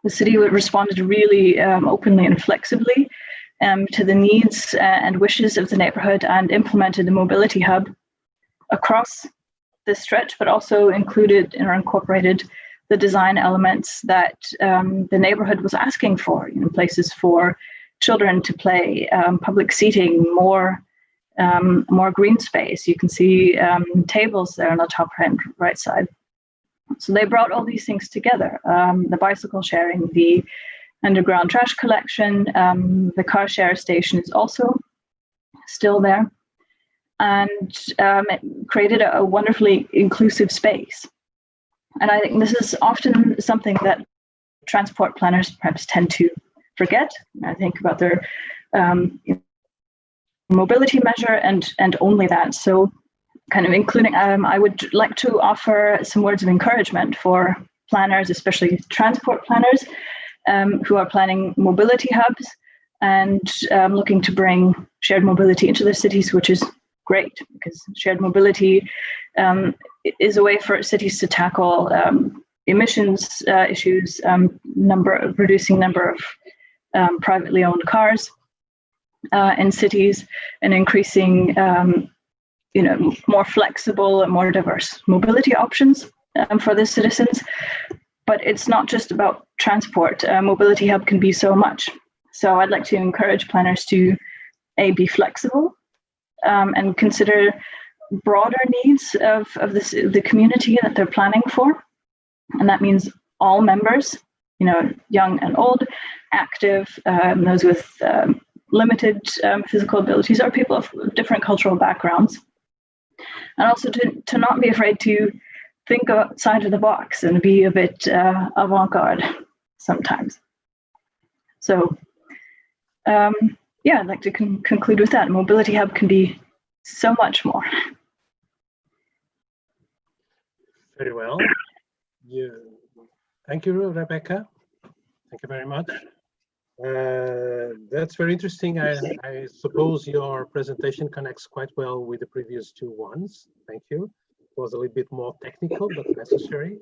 the city responded really openly and flexibly to the needs and wishes of the neighborhood and implemented the mobility hub across this stretch, but also included or incorporated the design elements that the neighborhood was asking for, places for children to play, public seating, more green space. You can see tables there on the top right side. So they brought all these things together, the bicycle sharing, the underground trash collection, the car share station is also still there, and it created a wonderfully inclusive space. And I think this is often something that transport planners perhaps tend to forget. I think about their mobility measure and only that. So kind of including, I would like to offer some words of encouragement for planners, especially transport planners, who are planning mobility hubs and looking to bring shared mobility into their cities, which is great, because shared mobility is a way for cities to tackle emissions issues, reducing number of privately owned cars in cities, and increasing more flexible and more diverse mobility options for the citizens. But it's not just about transport. Mobility hub can be so much. So I'd like to encourage planners to be flexible and consider broader needs of the community that they're planning for. And that means all members, young and old, active, those with limited physical abilities, or people of different cultural backgrounds. And also to not be afraid to think outside of the box and be a bit avant-garde sometimes. So, I'd like to conclude with that. Mobility hub can be so much more. Very well. Thank you, Rebecca. Thank you very much. That's very interesting. I suppose your presentation connects quite well with the previous two ones. Thank you. It was a little bit more technical, but necessary.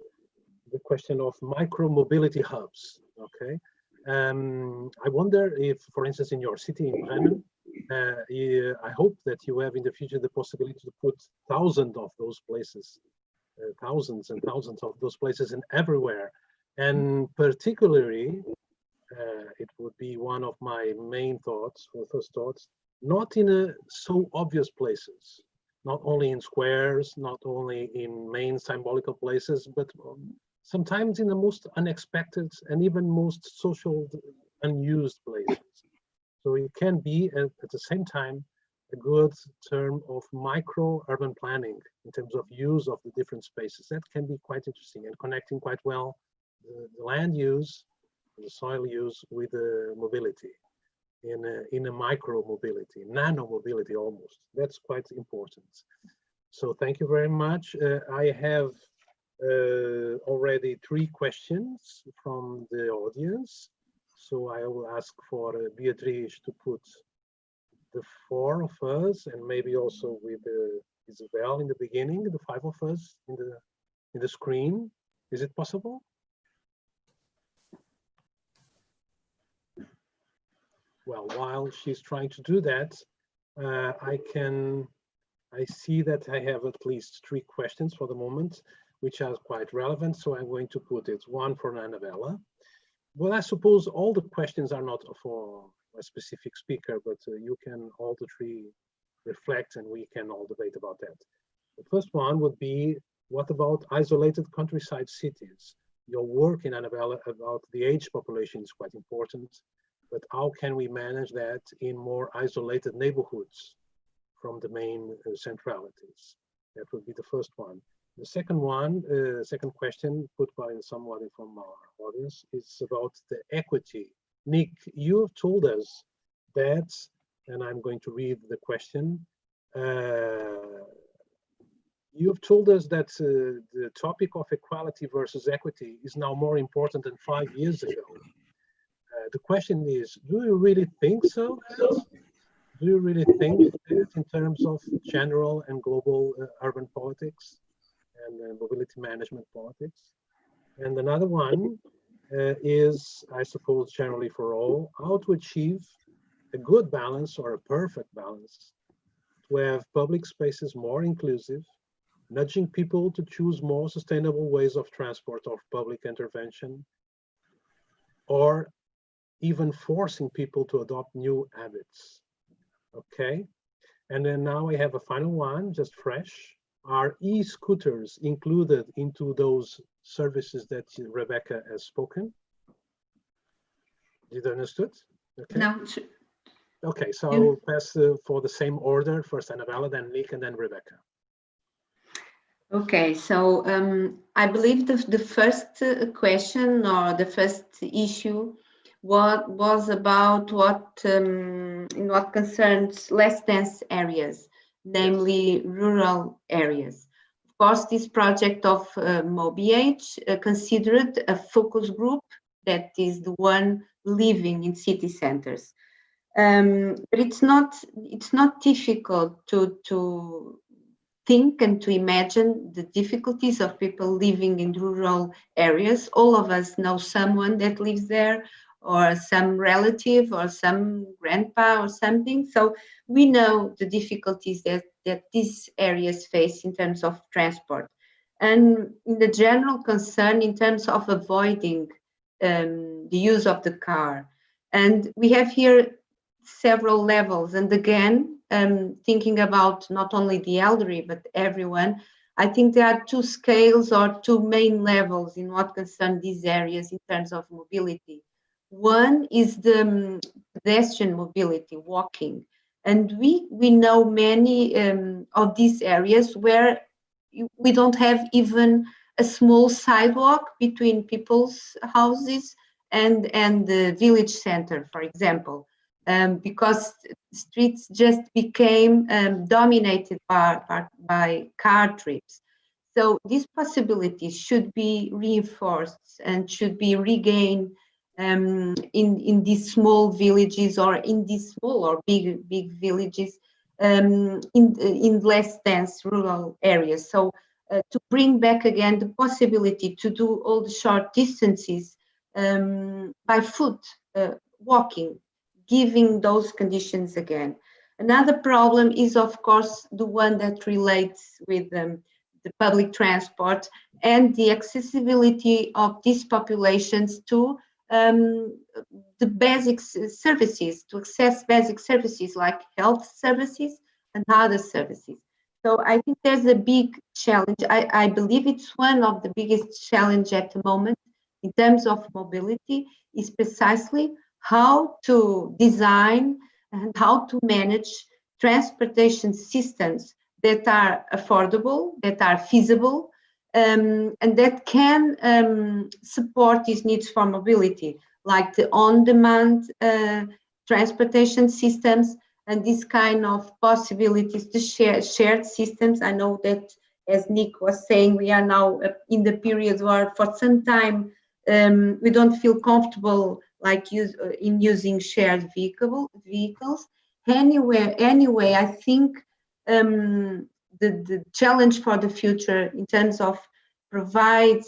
The question of micro-mobility hubs, okay? I wonder if, for instance, in your city in Bremen, I hope that you have in the future the possibility to put thousands of those places, thousands and thousands of those places in everywhere. And particularly, it would be one of my main thoughts, or first thoughts, not in so obvious places, not only in squares, not only in main symbolical places, but sometimes in the most unexpected and even most social unused places. So it can be at the same time a good term of micro urban planning in terms of use of the different spaces. That can be quite interesting and connecting quite well the land use, the soil use with the mobility in a micro mobility, nano mobility almost. That's quite important. So thank you very much. I have already 3 questions from the audience. So I will ask for Beatrice to put the 4 of us, and maybe also with Isabel in the beginning, the 5 of us in the screen. Is it possible? Well, while she's trying to do that, I see that I have at least 3 questions for the moment, which are quite relevant. So I'm going to put it, one for Annabella. Well, I suppose all the questions are not for a specific speaker, but you can all the three reflect and we can all debate about that. The first one would be, what about isolated countryside cities? Your work in Annabella about the age population is quite important, but how can we manage that in more isolated neighborhoods from the main centralities? That would be the first one. The second one, second question put by somebody from our audience is about the equity. Nick, you have told us that, and I'm going to read the question. You've told us that the topic of equality versus equity is now more important than 5 years ago. The question is, do you really think so? Do you really think that in terms of general and global urban politics and mobility management politics? And another one is, I suppose, generally for all, how to achieve a good balance or a perfect balance to have public spaces more inclusive, nudging people to choose more sustainable ways of transport or public intervention, or even forcing people to adopt new habits. Okay, and then now I have a final one, just fresh. Are e-scooters included into those services that Rebecca has spoken? Did you understood? Okay. No. Okay, so I'll pass for the same order, first Annabella, then Nick, and then Rebecca. Okay, so I believe the first question or the first issue was about in what concerns less dense areas, namely rural areas. Of course, this project of MobiH considered a focus group that is the one living in city centers. But it's not difficult to think and to imagine the difficulties of people living in rural areas. All of us know someone that lives there, or some relative, or some grandpa, or something. So we know the difficulties that these areas face in terms of transport. And the general concern in terms of avoiding the use of the car. And we have here several levels. And again, thinking about not only the elderly, but everyone, I think there are two scales or two main levels in what concern these areas in terms of mobility. One is the pedestrian mobility, walking. And we know many of these areas where we don't have even a small sidewalk between people's houses and the village center, for example. Because streets just became dominated by car trips. So these possibilities should be reinforced and should be regained in these small villages, or in these small or big villages, in less dense rural areas. So to bring back again the possibility to do all the short distances by foot, walking, giving those conditions again. Another problem is, of course, the one that relates with the public transport and the accessibility of these populations to the basic services, to access basic services like health services and other services. So I think there's a big challenge. I believe it's one of the biggest challenges at the moment in terms of mobility, is precisely how to design and how to manage transportation systems that are affordable, that are feasible, and that can support these needs for mobility, like the on-demand transportation systems and these kind of possibilities to shared systems. I know that, as Nick was saying, we are now in the period where for some time we don't feel comfortable in using shared vehicles. Anyway, I think the challenge for the future in terms of provide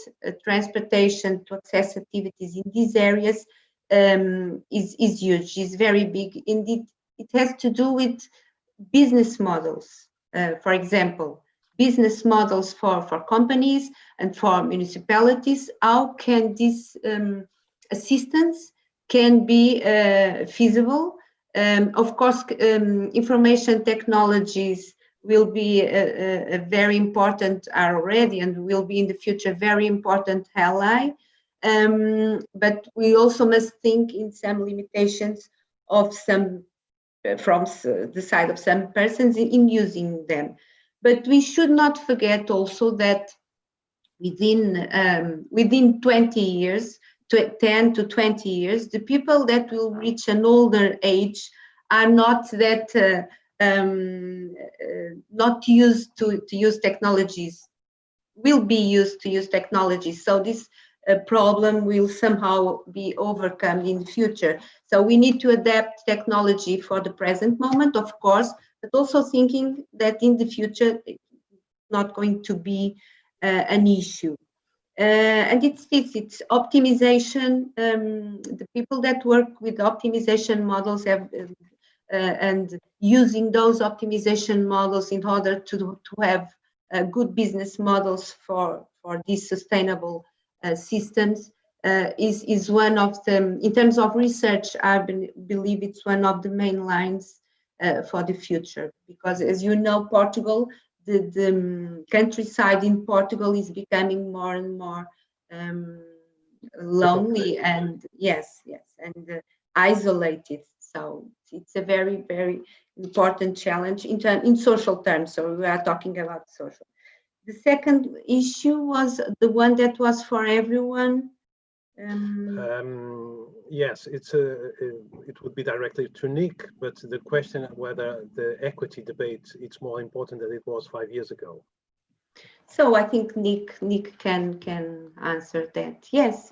transportation to access activities in these areas is huge, is very big. Indeed, it has to do with business models. For example, business models for companies and for municipalities. How can these assistance can be feasible. Of course, information technologies will be a very important, are already and will be in the future, very important ally. But we also must think in some limitations of some, from the side of some persons in using them. But we should not forget also that within 20 years, 10 to 20 years, the people that will reach an older age are not that not used to use technologies, will be used to use technologies. So this problem will somehow be overcome in the future. So we need to adapt technology for the present moment, of course, but also thinking that in the future it's not going to be an issue. And it's optimization. The people that work with optimization models have and using those optimization models in order to have good business models for these sustainable systems is one of the, in terms of research, I believe it's one of the main lines for the future, because as you know, Portugal, the countryside in Portugal is becoming more and more lonely and and isolated. So it's a very, very important challenge in social terms. So we are talking about social. The second issue was the one that was for everyone. Yes, it would be directly to Nick, but the question whether the equity debate it's more important than it was 5 years ago. So I think Nick can answer that. Yes.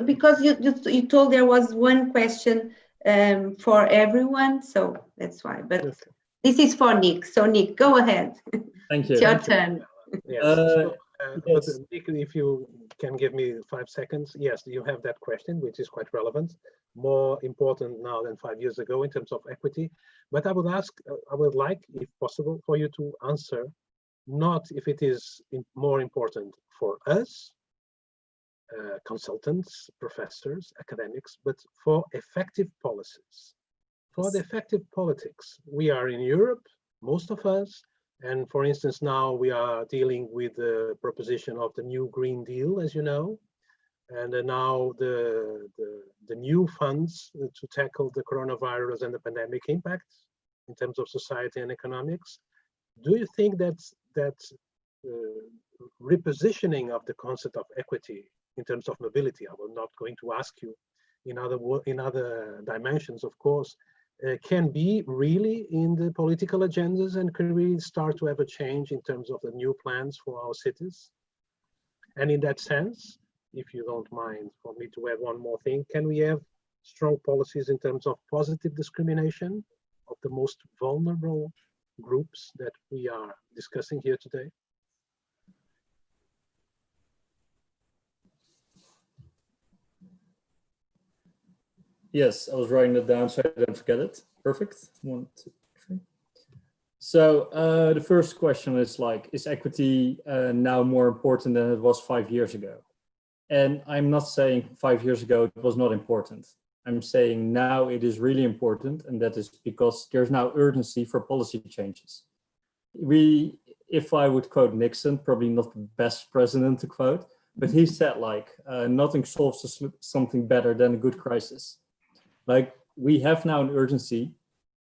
Because you told there was one question for everyone, so that's why. But okay. This is for Nick. So Nick, go ahead. Thank you. It's your turn. Yes. Yes. But Nick, if you can give me 5 seconds, yes, you have that question, which is quite relevant, more important now than 5 years ago in terms of equity. But I would like, if possible, for you to answer, not if it is more important for us, consultants, professors, academics, but for effective policies. For the effective politics, we are in Europe, most of us, and for instance, now we are dealing with the proposition of the new Green Deal, as you know, and now the new funds to tackle the coronavirus and the pandemic impact in terms of society and economics. Do you think that repositioning of the concept of equity in terms of mobility, I was not going to ask you in other dimensions, of course, can be really in the political agendas, and can we start to have a change in terms of the new plans for our cities? And in that sense, if you don't mind for me to add one more thing, can we have strong policies in terms of positive discrimination of the most vulnerable groups that we are discussing here today? Yes, I was writing it down so I don't forget it. Perfect. 1, 2, 3. So the first question is like, is equity now more important than it was 5 years ago? And I'm not saying 5 years ago it was not important. I'm saying now it is really important, and that is because there's now urgency for policy changes. If I would quote Nixon, probably not the best president to quote, but he said like, nothing solves something better than a good crisis. Like, we have now an urgency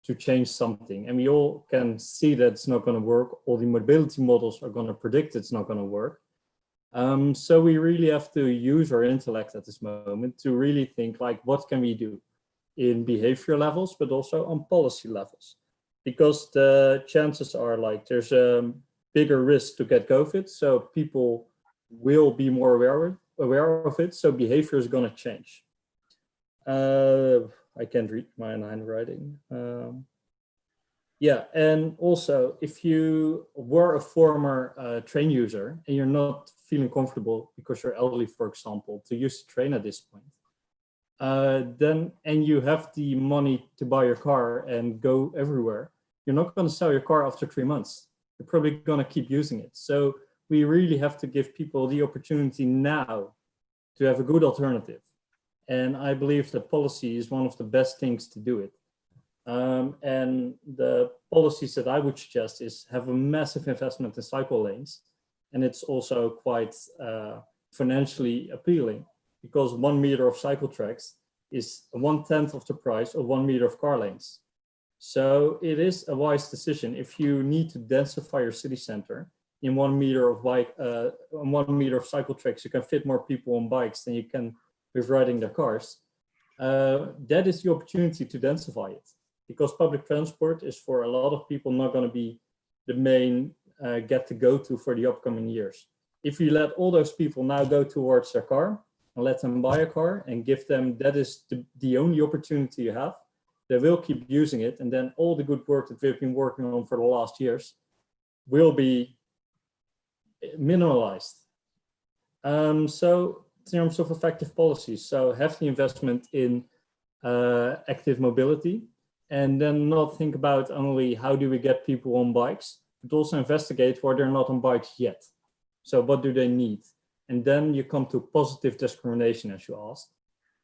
to change something, and we all can see that it's not going to work. All the mobility models are going to predict it's not going to work. So we really have to use our intellect at this moment to really think like, what can we do in behavior levels, but also on policy levels? Because the chances are like there's a bigger risk to get COVID, so people will be more aware of it, so behavior is going to change. I can't read my handwriting. Yeah, and also if you were a former train user and you're not feeling comfortable because you're elderly, for example, to use the train at this point, and you have the money to buy your car and go everywhere, you're not going to sell your car after 3 months. You're probably going to keep using it. So we really have to give people the opportunity now to have a good alternative. And I believe that policy is one of the best things to do it. And the policies that I would suggest is have a massive investment in cycle lanes. And it's also quite financially appealing, because 1 meter of cycle tracks is 1/10 of the price of 1 meter of car lanes. So it is a wise decision. If you need to densify your city center in 1 meter of 1 meter of cycle tracks, you can fit more people on bikes than you can with riding their cars. That is the opportunity to densify it, because public transport is for a lot of people not going to be the main get to go to for the upcoming years. If you let all those people now go towards their car and let them buy a car and give them, that is the only opportunity you have, they will keep using it. And then all the good work that we've been working on for the last years will be minimalized. So in terms of effective policies, so have the investment in active mobility, and then not think about only how do we get people on bikes, but also investigate why they're not on bikes yet. So what do they need? And then you come to positive discrimination, as you asked,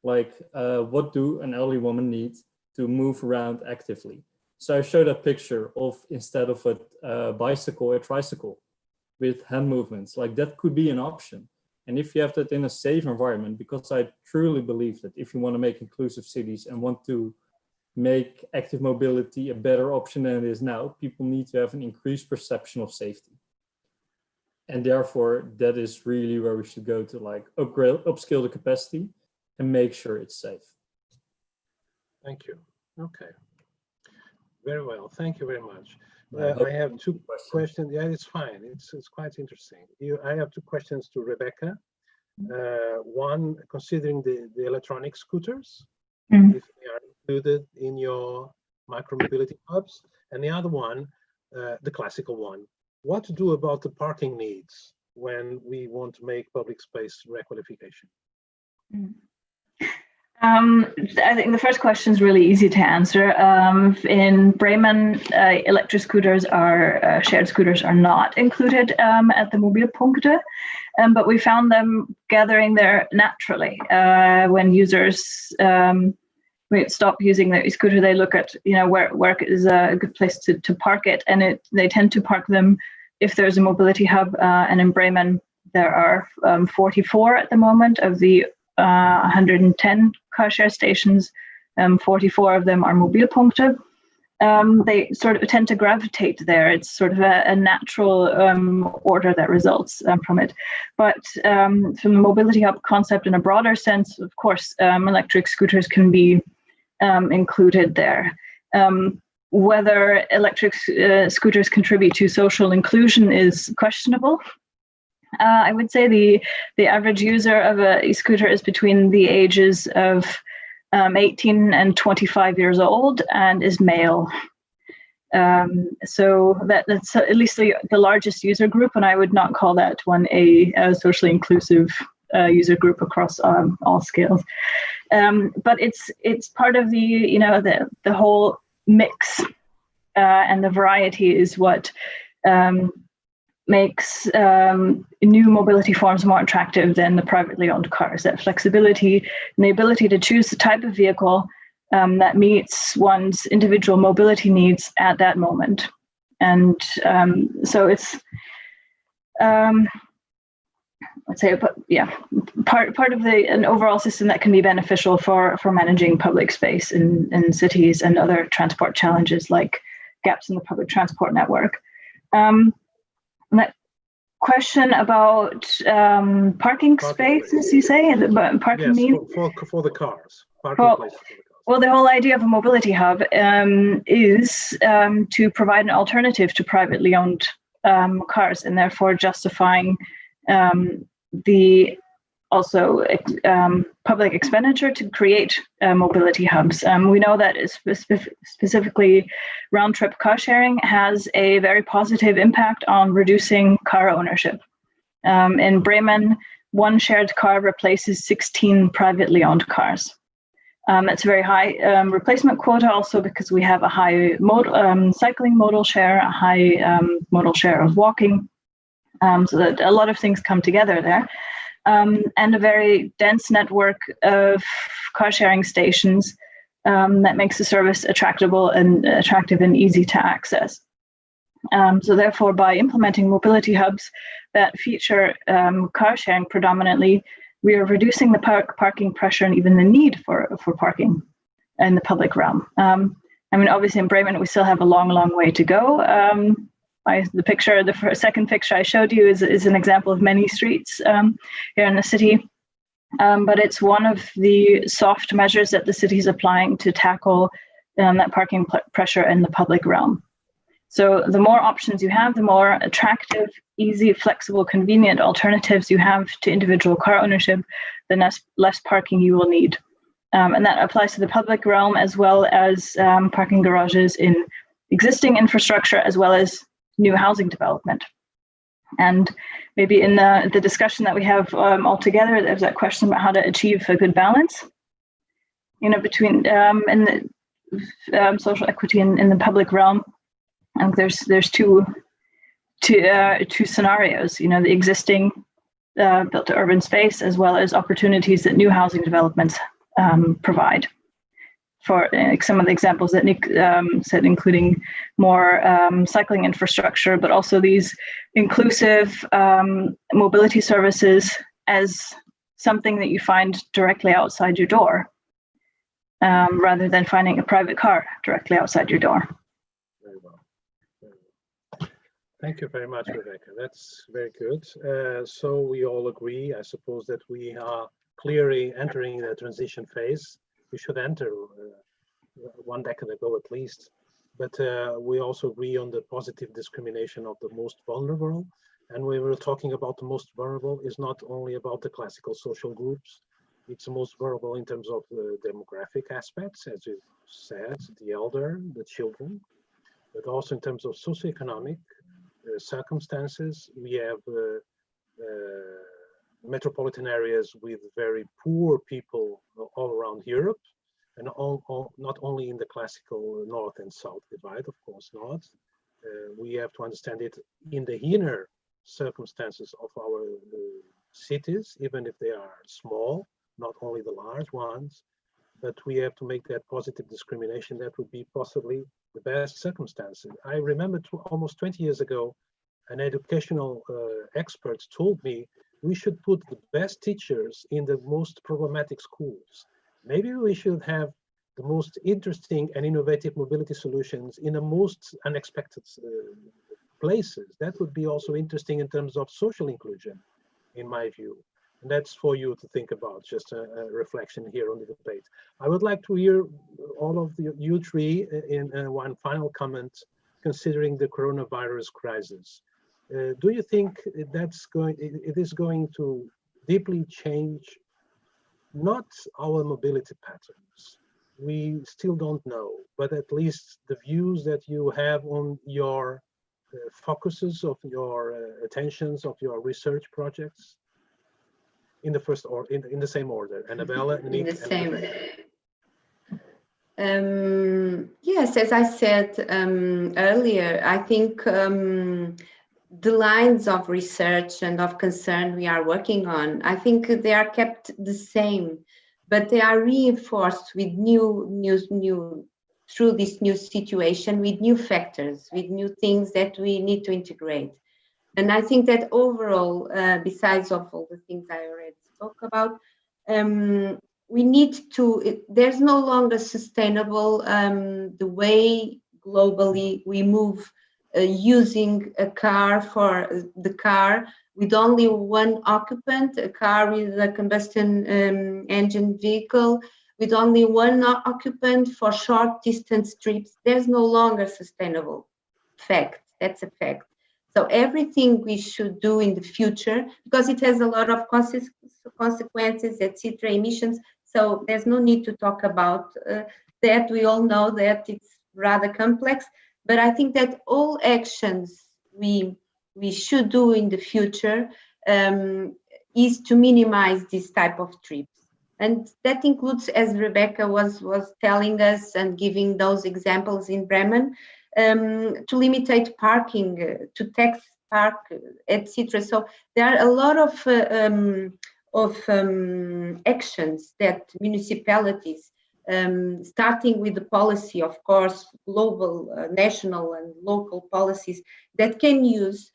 like what do an elderly woman need to move around actively? So I showed a picture of, instead of a bicycle, a tricycle with hand movements. Like that could be an option. And if you have that in a safe environment, because I truly believe that if you want to make inclusive cities and want to make active mobility a better option than it is now, people need to have an increased perception of safety. And therefore, that is really where we should go to, like upscale the capacity and make sure it's safe. Thank you. Okay. Very well. Thank you very much. I have two questions. Yeah, it's fine. It's quite interesting. I have two questions to Rebecca. One, considering the electronic scooters, if they are included in your micromobility hubs, and the other one, the classical one, what to do about the parking needs when we want to make public space requalification? I think the first question is really easy to answer. In Bremen, electric scooters are shared scooters are not included at the Mobilpunkte, but we found them gathering there naturally. When users stop using their scooter, they look at where is a good place to park it, and they tend to park them if there's a mobility hub. And in Bremen, there are 44 at the moment of the 110 car share stations. 44 of them are Mobilpunkte. They sort of tend to gravitate there. It's sort of a natural order that results from it. But from the mobility hub concept in a broader sense, of course, electric scooters can be included there. Whether electric scooters contribute to social inclusion is questionable. I would say the average user of a e-scooter is between the ages of 18 and 25 years old and is male. So that's at least the largest user group, and I would not call that one a socially inclusive user group across all scales. But it's part of the whole mix, and the variety is what makes new mobility forms more attractive than the privately owned cars. That flexibility and the ability to choose the type of vehicle that meets one's individual mobility needs at that moment. And so it's, let's say, part of an overall system that can be beneficial for managing public space in cities and other transport challenges like gaps in the public transport network. That question about parking spaces, you say? Parking needs? For the cars. Well, the whole idea of a mobility hub is to provide an alternative to privately owned cars, and therefore justifying the public expenditure to create mobility hubs. We know that specifically round-trip car sharing has a very positive impact on reducing car ownership. In Bremen, one shared car replaces 16 privately owned cars. That's a very high replacement quota, also because we have a high cycling modal share, a high modal share of walking, so that a lot of things come together there. and a very dense network of car sharing stations that makes the service attractive and easy to access. So therefore, by implementing mobility hubs that feature car sharing predominantly, we are reducing the parking pressure and even the need for parking in the public realm. I mean, obviously in Bremen, we still have a long, long way to go. The second picture I showed you is an example of many streets here in the city. But it's one of the soft measures that the city is applying to tackle that parking pressure in the public realm. So the more options you have, the more attractive, easy, flexible, convenient alternatives you have to individual car ownership, the less parking you will need. And that applies to the public realm as well as parking garages in existing infrastructure as well as new housing development. And maybe in the discussion that we have all together, there's that question about how to achieve a good balance, between in the social equity in the public realm. And there's two scenarios, the existing built to urban space as well as opportunities that new housing developments provide. For some of the examples that Nick said, including more cycling infrastructure, but also these inclusive mobility services as something that you find directly outside your door, rather than finding a private car directly outside your door. Very well. Thank you very much, Rebecca. That's very good. So we all agree, I suppose, that we are clearly entering the transition phase. We should enter 1 decade ago at least, but we also agree on the positive discrimination of the most vulnerable. And when we're talking about the most vulnerable, is not only about the classical social groups, it's the most vulnerable in terms of the demographic aspects, as you said, the elder, the children, but also in terms of socioeconomic circumstances. We have metropolitan areas with very poor people all around Europe, and not only in the classical north and south divide, of course not. We have to understand it in the inner circumstances of our cities, even if they are small, not only the large ones, but we have to make that positive discrimination. That would be possibly the best circumstances. I remember almost 20 years ago, an educational expert told me we should put the best teachers in the most problematic schools. Maybe we should have the most interesting and innovative mobility solutions in the most unexpected places. That would be also interesting in terms of social inclusion, in my view. And that's for you to think about, just a reflection here on the debate. I would like to hear all of you three in one final comment, considering the coronavirus crisis. Do you think it is going to deeply change not our mobility patterns? We still don't know, but at least the views that you have on your focuses of your attentions of your research projects in the first or in the same order. Annabella, Nick, in the same. Yes, as I said earlier, I think the lines of research and of concern we are working on, I think they are kept the same, but they are reinforced with new through this new situation, with new factors, with new things that we need to integrate. And I think that overall, besides of all the things I already spoke about, we need to, there's no longer sustainable the way globally we move using a car for the car with only one occupant, a car with a combustion engine vehicle, with only one occupant for short distance trips. There's no longer sustainable. Fact, that's a fact. So everything we should do in the future, because it has a lot of consequences, etc., emissions, so there's no need to talk about that. We all know that it's rather complex, but I think that all actions we should do in the future is to minimize this type of trips. And that includes, as Rebecca was telling us and giving those examples in Bremen, to limitate parking, to tax park, etc. So there are a lot of actions that municipalities, starting with the policy, of course, global, national and local policies that can use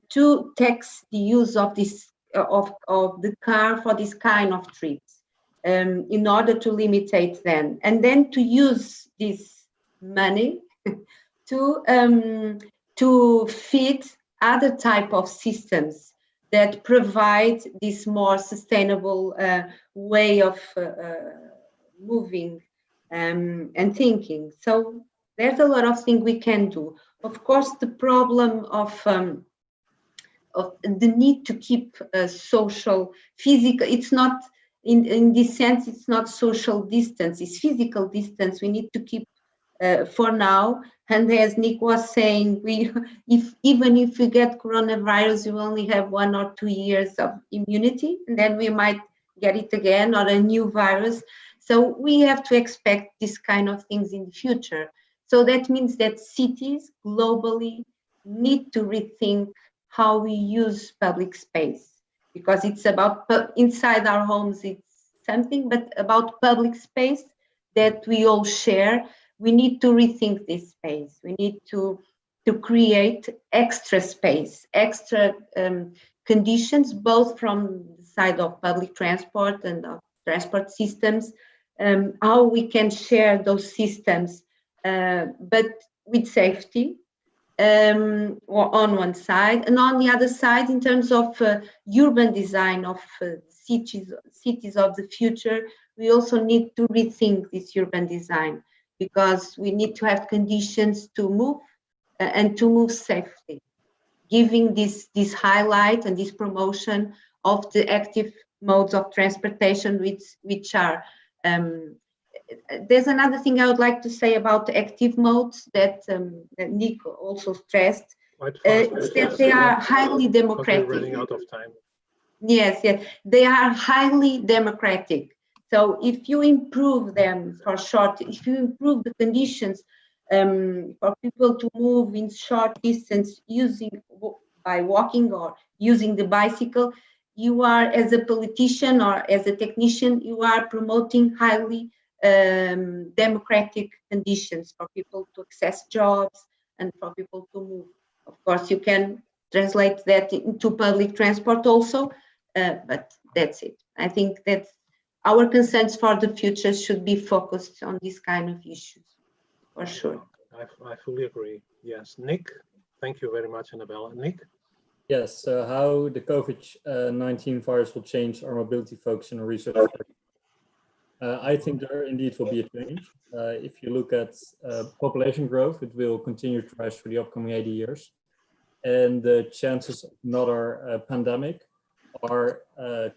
to tax the use of this of the car for this kind of trips, in order to limitate them, and then to use this money to feed other type of systems that provide this more sustainable way of moving and thinking. So there's a lot of things we can do. Of course, the problem of the need to keep social, physical, it's not, in this sense, it's not social distance, it's physical distance. We need to keep for now. And as Nick was saying, even if we get coronavirus, we only have 1 or 2 years of immunity, and then we might get it again, or a new virus. So we have to expect this kind of things in the future. So that means that cities globally need to rethink how we use public space, because it's about inside our homes, it's something, but about public space that we all share. We need to rethink this space. We need to create extra space, extra conditions, both from the side of public transport and of transport systems, how we can share those systems, but with safety, or on one side, and on the other side, in terms of urban design of cities of the future, we also need to rethink this urban design, because we need to have conditions to move and to move safely, giving this highlight and this promotion of the active modes of transportation, which are there's another thing I would like to say about the active modes that Nick also stressed, is that they are highly democratic. We're running out of time. Yes, they are highly democratic. So if you improve them if you improve the conditions for people to move in short distance by walking or using the bicycle, you are, as a politician or as a technician, you are promoting highly democratic conditions for people to access jobs and for people to move. Of course, you can translate that into public transport also, but that's it. I think that our concerns for the future should be focused on this kind of issues, for sure. I fully agree. Yes, Nick, thank you very much, Annabella. Nick? Yes, so how the COVID-19 virus will change our mobility focus in our research. I think there indeed will be a change. If you look at population growth, it will continue to rise for the upcoming 80 years. And the chances of another pandemic are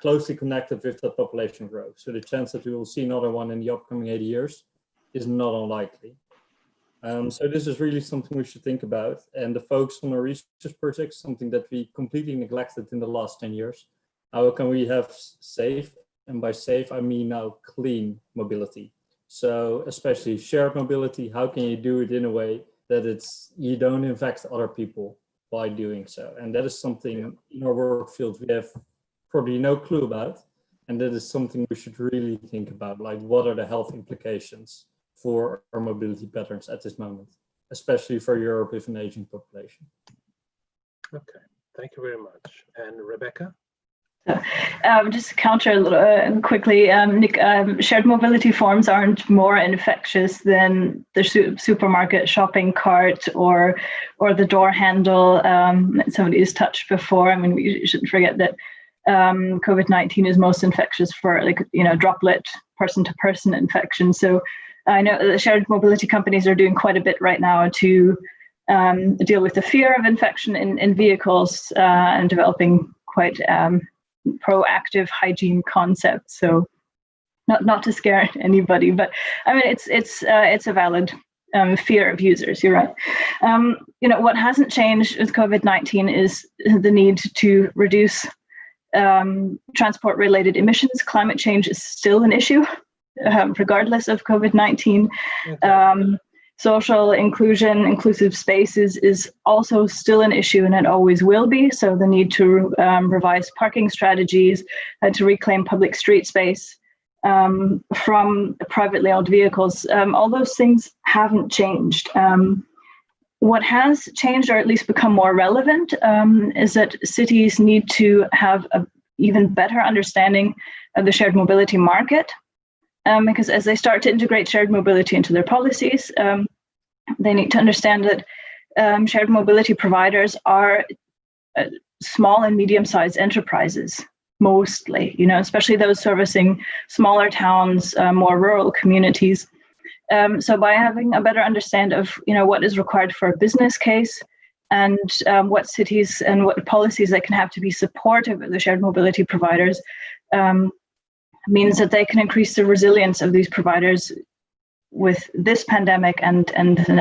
closely connected with that population growth. So the chance that we will see another one in the upcoming 80 years is not unlikely. So this is really something we should think about. And the focus on our research projects, something that we completely neglected in the last 10 years. How can we have safe, and by safe, I mean now clean mobility. So especially shared mobility, how can you do it in a way that you don't infect other people by doing so? And that is something in our work field we have probably no clue about. And that is something we should really think about, like what are the health implications for our mobility patterns at this moment, especially for Europe with an aging population. Okay, thank you very much. And Rebecca? Just to counter a little quickly, Nick, shared mobility forms aren't more infectious than the supermarket shopping cart or the door handle that somebody has touched before. I mean, we shouldn't forget that COVID-19 is most infectious for droplet person-to-person infection. So I know the shared mobility companies are doing quite a bit right now to deal with the fear of infection in vehicles and developing quite proactive hygiene concepts. So not to scare anybody, but I mean it's a valid fear of users. You're right. What hasn't changed with COVID-19 is the need to reduce transport-related emissions. Climate change is still an issue, regardless of COVID-19. social inclusion, inclusive spaces is also still an issue, and it always will be. So the need to revise parking strategies, to reclaim public street space from privately owned vehicles, all those things haven't changed. What has changed, or at least become more relevant, is that cities need to have an even better understanding of the shared mobility market, because as they start to integrate shared mobility into their policies, they need to understand that shared mobility providers are small and medium-sized enterprises, mostly, especially those servicing smaller towns, more rural communities. So by having a better understanding of, what is required for a business case, and what cities and what policies that can have to be supportive of the shared mobility providers, means that they can increase the resilience of these providers with this pandemic and the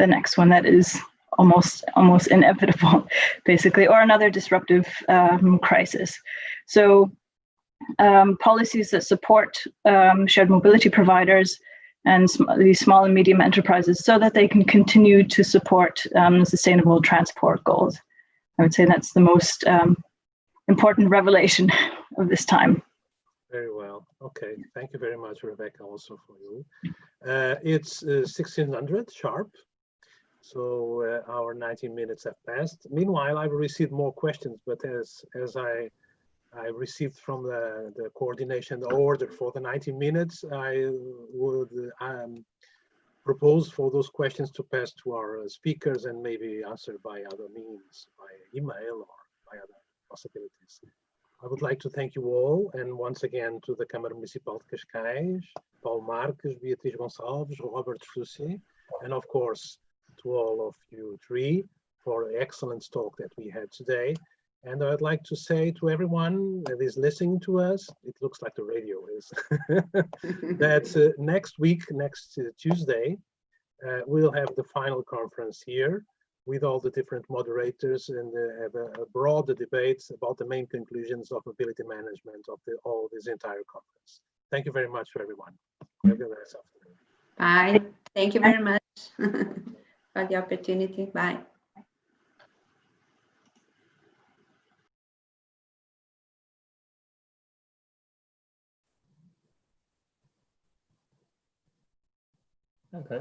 next one that is almost inevitable, basically, or another disruptive crisis. So policies that support shared mobility providers and these small and medium enterprises, so that they can continue to support sustainable transport goals. I would say that's the most important revelation of this time. Very well. Okay. Thank you very much, Rebecca, also for you. It's 1600 sharp. So our 90 minutes have passed. Meanwhile, I've received more questions, but as I received from the coordination, the order for the 90 minutes, I would propose for those questions to pass to our speakers and maybe answered by other means, by email or by other possibilities. I would like to thank you all, and once again to the Câmara Municipal de Cascais, Paulo Marques, Beatriz Gonçalves, Robert Flussi, and of course to all of you three for the excellent talk that we had today. And I'd like to say to everyone that is listening to us, it looks like the radio is, that next week, next Tuesday, we'll have the final conference here with all the different moderators and have a broader debate about the main conclusions of mobility management of all this entire conference. Thank you very much to everyone. Have a nice afternoon. Bye. Thank you very much for the opportunity. Bye. Okay.